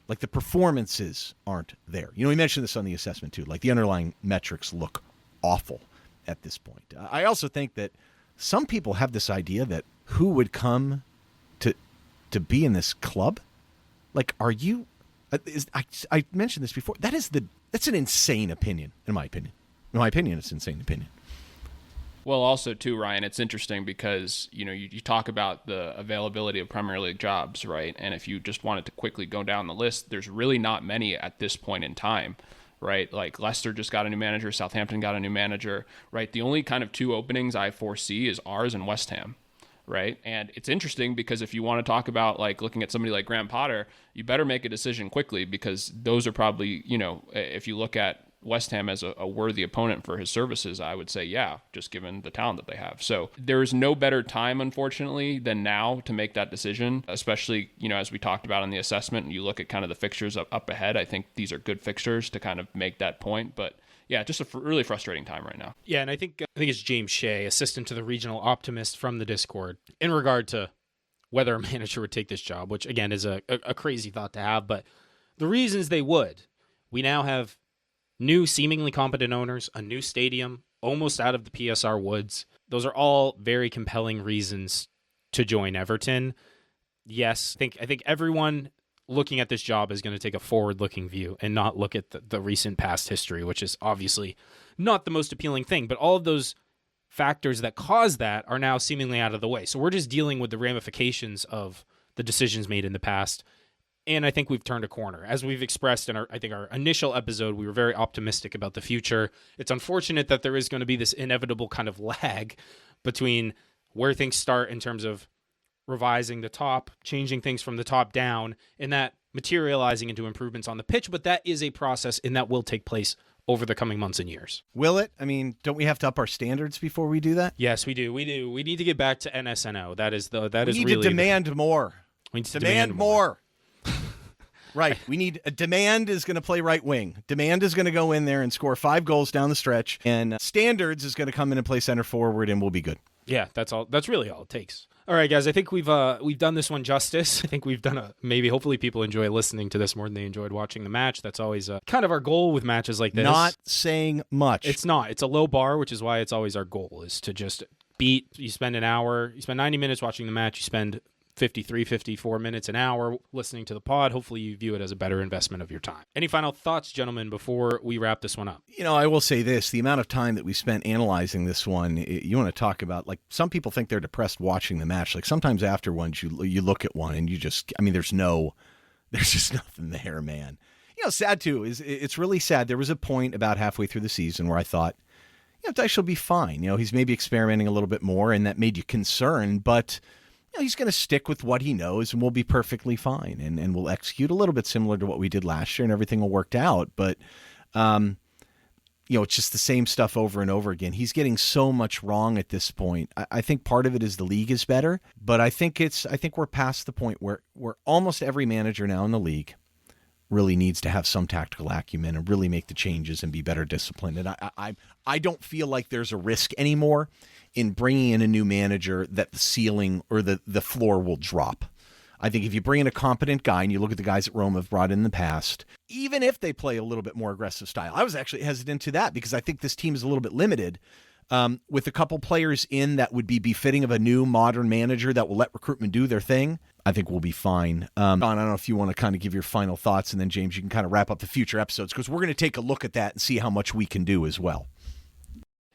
Speaker 2: like, the performances aren't there. He mentioned this on the assessment too. Like, the underlying metrics look awful at this point. I also think that some people have this idea that who would come to be in this club? Like, are you? I mentioned this before. That's an insane opinion, in my opinion. In my opinion, it's an insane opinion.
Speaker 3: Well, also, too, Ryan, it's interesting because, you talk about the availability of Premier League jobs, right? And if you just wanted to quickly go down the list, there's really not many at this point in time, right? Like, Leicester just got a new manager, Southampton got a new manager, right? The only kind of 2 openings I foresee is ours and West Ham, right? And it's interesting because if you want to talk about, like, looking at somebody like Graham Potter, you better make a decision quickly because those are probably, if you look at West Ham as a worthy opponent for his services, I would say, yeah, just given the talent that they have. So there is no better time, unfortunately, than now to make that decision, especially, as we talked about in the assessment, and you look at kind of the fixtures up ahead. I think these are good fixtures to kind of make that point. But yeah, just a really frustrating time right now.
Speaker 1: Yeah, and I think it's James Shea, assistant to the regional optimist from the Discord, in regard to whether a manager would take this job, which, again, is a crazy thought to have. But the reasons they would, we now have new seemingly competent owners, a new stadium, almost out of the PSR woods. Those are all very compelling reasons to join Everton. Yes, I think everyone looking at this job is going to take a forward-looking view and not look at the recent past history, which is obviously not the most appealing thing. But all of those factors that cause that are now seemingly out of the way. So we're just dealing with the ramifications of the decisions made in the past. And I think we've turned a corner. As we've expressed in our initial episode, we were very optimistic about the future. It's unfortunate that there is going to be this inevitable kind of lag between where things start in terms of revising the top, changing things from the top down, and that materializing into improvements on the pitch. But that is a process, and that will take place over the coming months and years.
Speaker 2: Will it? I mean, don't we have to up our standards before we do that?
Speaker 1: Yes, we do. We need to get back to NSNO. We
Speaker 2: need to demand more.
Speaker 1: We need to
Speaker 2: demand more. Right. We need a Demand is going to play right wing. Demand is going to go in there and score 5 goals down the stretch. And Standards is going to come in and play center forward, and we'll be good.
Speaker 1: Yeah, that's all. That's really all it takes. All right, guys. I think we've done this one justice. I think we've done hopefully people enjoy listening to this more than they enjoyed watching the match. That's always kind of our goal with matches like this.
Speaker 2: Not saying much.
Speaker 1: It's not. It's a low bar, which is why it's always our goal is to just beat. You spend an hour, you spend 90 minutes watching the match. You spend 53, 54 minutes, an hour listening to the pod. Hopefully you view it as a better investment of your time. Any final thoughts, gentlemen, before we wrap this one up?
Speaker 2: I will say this, the amount of time that we spent analyzing this one, you want to talk about, like, some people think they're depressed watching the match. Like, sometimes after ones, you look at one and you just, there's just nothing there, man. Sad too, is it's really sad. There was a point about halfway through the season where I thought, Dyche will be fine. He's maybe experimenting a little bit more, and that made you concerned, but he's going to stick with what he knows and we'll be perfectly fine. And we'll execute a little bit similar to what we did last year and everything will work out. But, it's just the same stuff over and over again. He's getting so much wrong at this point. I think part of it is the league is better, but I think we're past the point where almost every manager now in the league really needs to have some tactical acumen and really make the changes and be better disciplined. And I don't feel like there's a risk anymore in bringing in a new manager that the ceiling or the floor will drop. I think if you bring in a competent guy and you look at the guys that Rome have brought in the past, even if they play a little bit more aggressive style, I was actually hesitant to that because I think this team is a little bit limited with a couple players in that would be befitting of a new modern manager that will let recruitment do their thing. I think we'll be fine. Don, I don't know if you want to kind of give your final thoughts, and then James, you can kind of wrap up the future episodes because we're going to take a look at that and see how much we can do as well.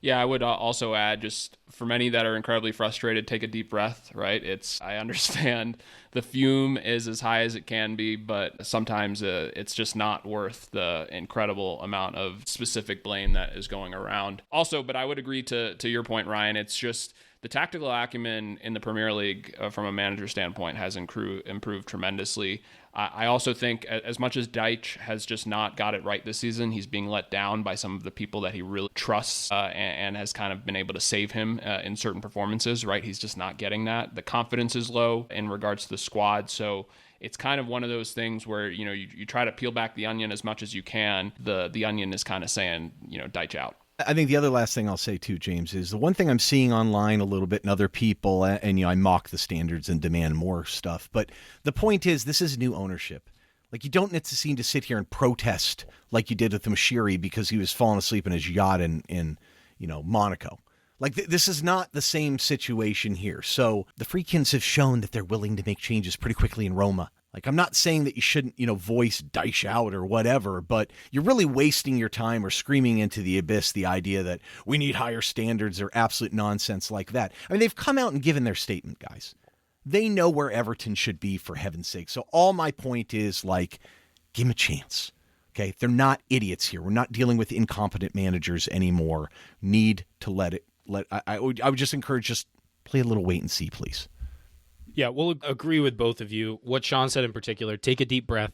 Speaker 3: Yeah, I would also add, just for many that are incredibly frustrated, take a deep breath, right? I understand the fume is as high as it can be, but sometimes it's just not worth the incredible amount of specific blame that is going around. Also, but I would agree to your point, Ryan, it's just the tactical acumen in the Premier League from a manager standpoint has improved tremendously. I also think as much as Dyche has just not got it right this season, he's being let down by some of the people that he really trusts and has kind of been able to save him in certain performances, right? He's just not getting that. The confidence is low in regards to the squad. So it's kind of one of those things where, you try to peel back the onion as much as you can. The onion is kind of saying, Dyche out.
Speaker 2: I think the other last thing I'll say too, James, is the one thing I'm seeing online a little bit in other people, and I mock the standards and demand more stuff. But the point is, this is new ownership. Like, you don't necessarily need to sit here and protest like you did with Mashiri because he was falling asleep in his yacht in Monaco. Like, this is not the same situation here. So the Friedkins have shown that they're willing to make changes pretty quickly in Roma. Like, I'm not saying that you shouldn't, voice Dyche out or whatever, but you're really wasting your time or screaming into the abyss the idea that we need higher standards or absolute nonsense like that. They've come out and given their statement, guys. They know where Everton should be, for heaven's sake. So all my point is, give them a chance. Okay? They're not idiots here. We're not dealing with incompetent managers anymore. Need to I would just encourage, just play a little wait and see, please.
Speaker 1: Yeah, we'll agree with both of you. What Sean said in particular, take a deep breath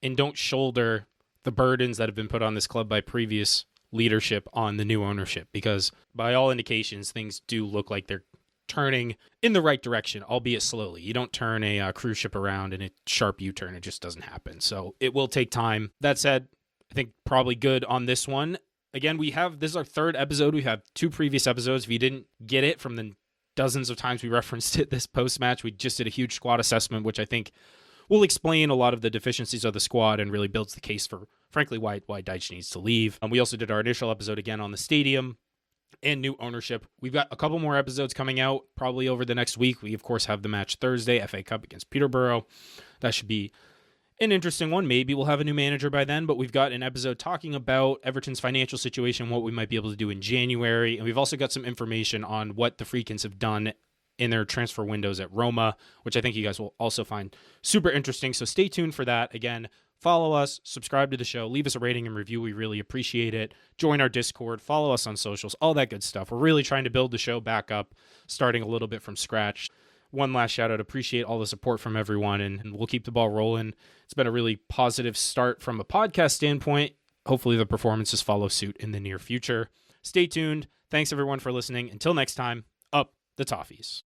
Speaker 1: and don't shoulder the burdens that have been put on this club by previous leadership on the new ownership, because by all indications, things do look like they're turning in the right direction, albeit slowly. You don't turn a cruise ship around in a sharp U-turn. It just doesn't happen. So it will take time. That said, I think probably good on this one. Again, this is our third episode. We have 2 previous episodes. If you didn't get it from the dozens of times we referenced it this post-match, we just did a huge squad assessment, which I think will explain a lot of the deficiencies of the squad and really builds the case for, frankly, why Dyche needs to leave. We also did our initial episode again on the stadium and new ownership. We've got a couple more episodes coming out probably over the next week. We, of course, have the match Thursday, FA Cup against Peterborough. That should be an interesting one. Maybe we'll have a new manager by then, but we've got an episode talking about Everton's financial situation, what we might be able to do in January. And we've also got some information on what the Friedkins have done in their transfer windows at Roma, which I think you guys will also find super interesting. So stay tuned for that. Again, follow us, subscribe to the show, leave us a rating and review. We really appreciate it. Join our Discord, follow us on socials, all that good stuff. We're really trying to build the show back up, starting a little bit from scratch. One last shout out. Appreciate all the support from everyone, and we'll keep the ball rolling. It's been a really positive start from a podcast standpoint. Hopefully the performances follow suit in the near future. Stay tuned. Thanks everyone for listening. Until next time, up the Toffees.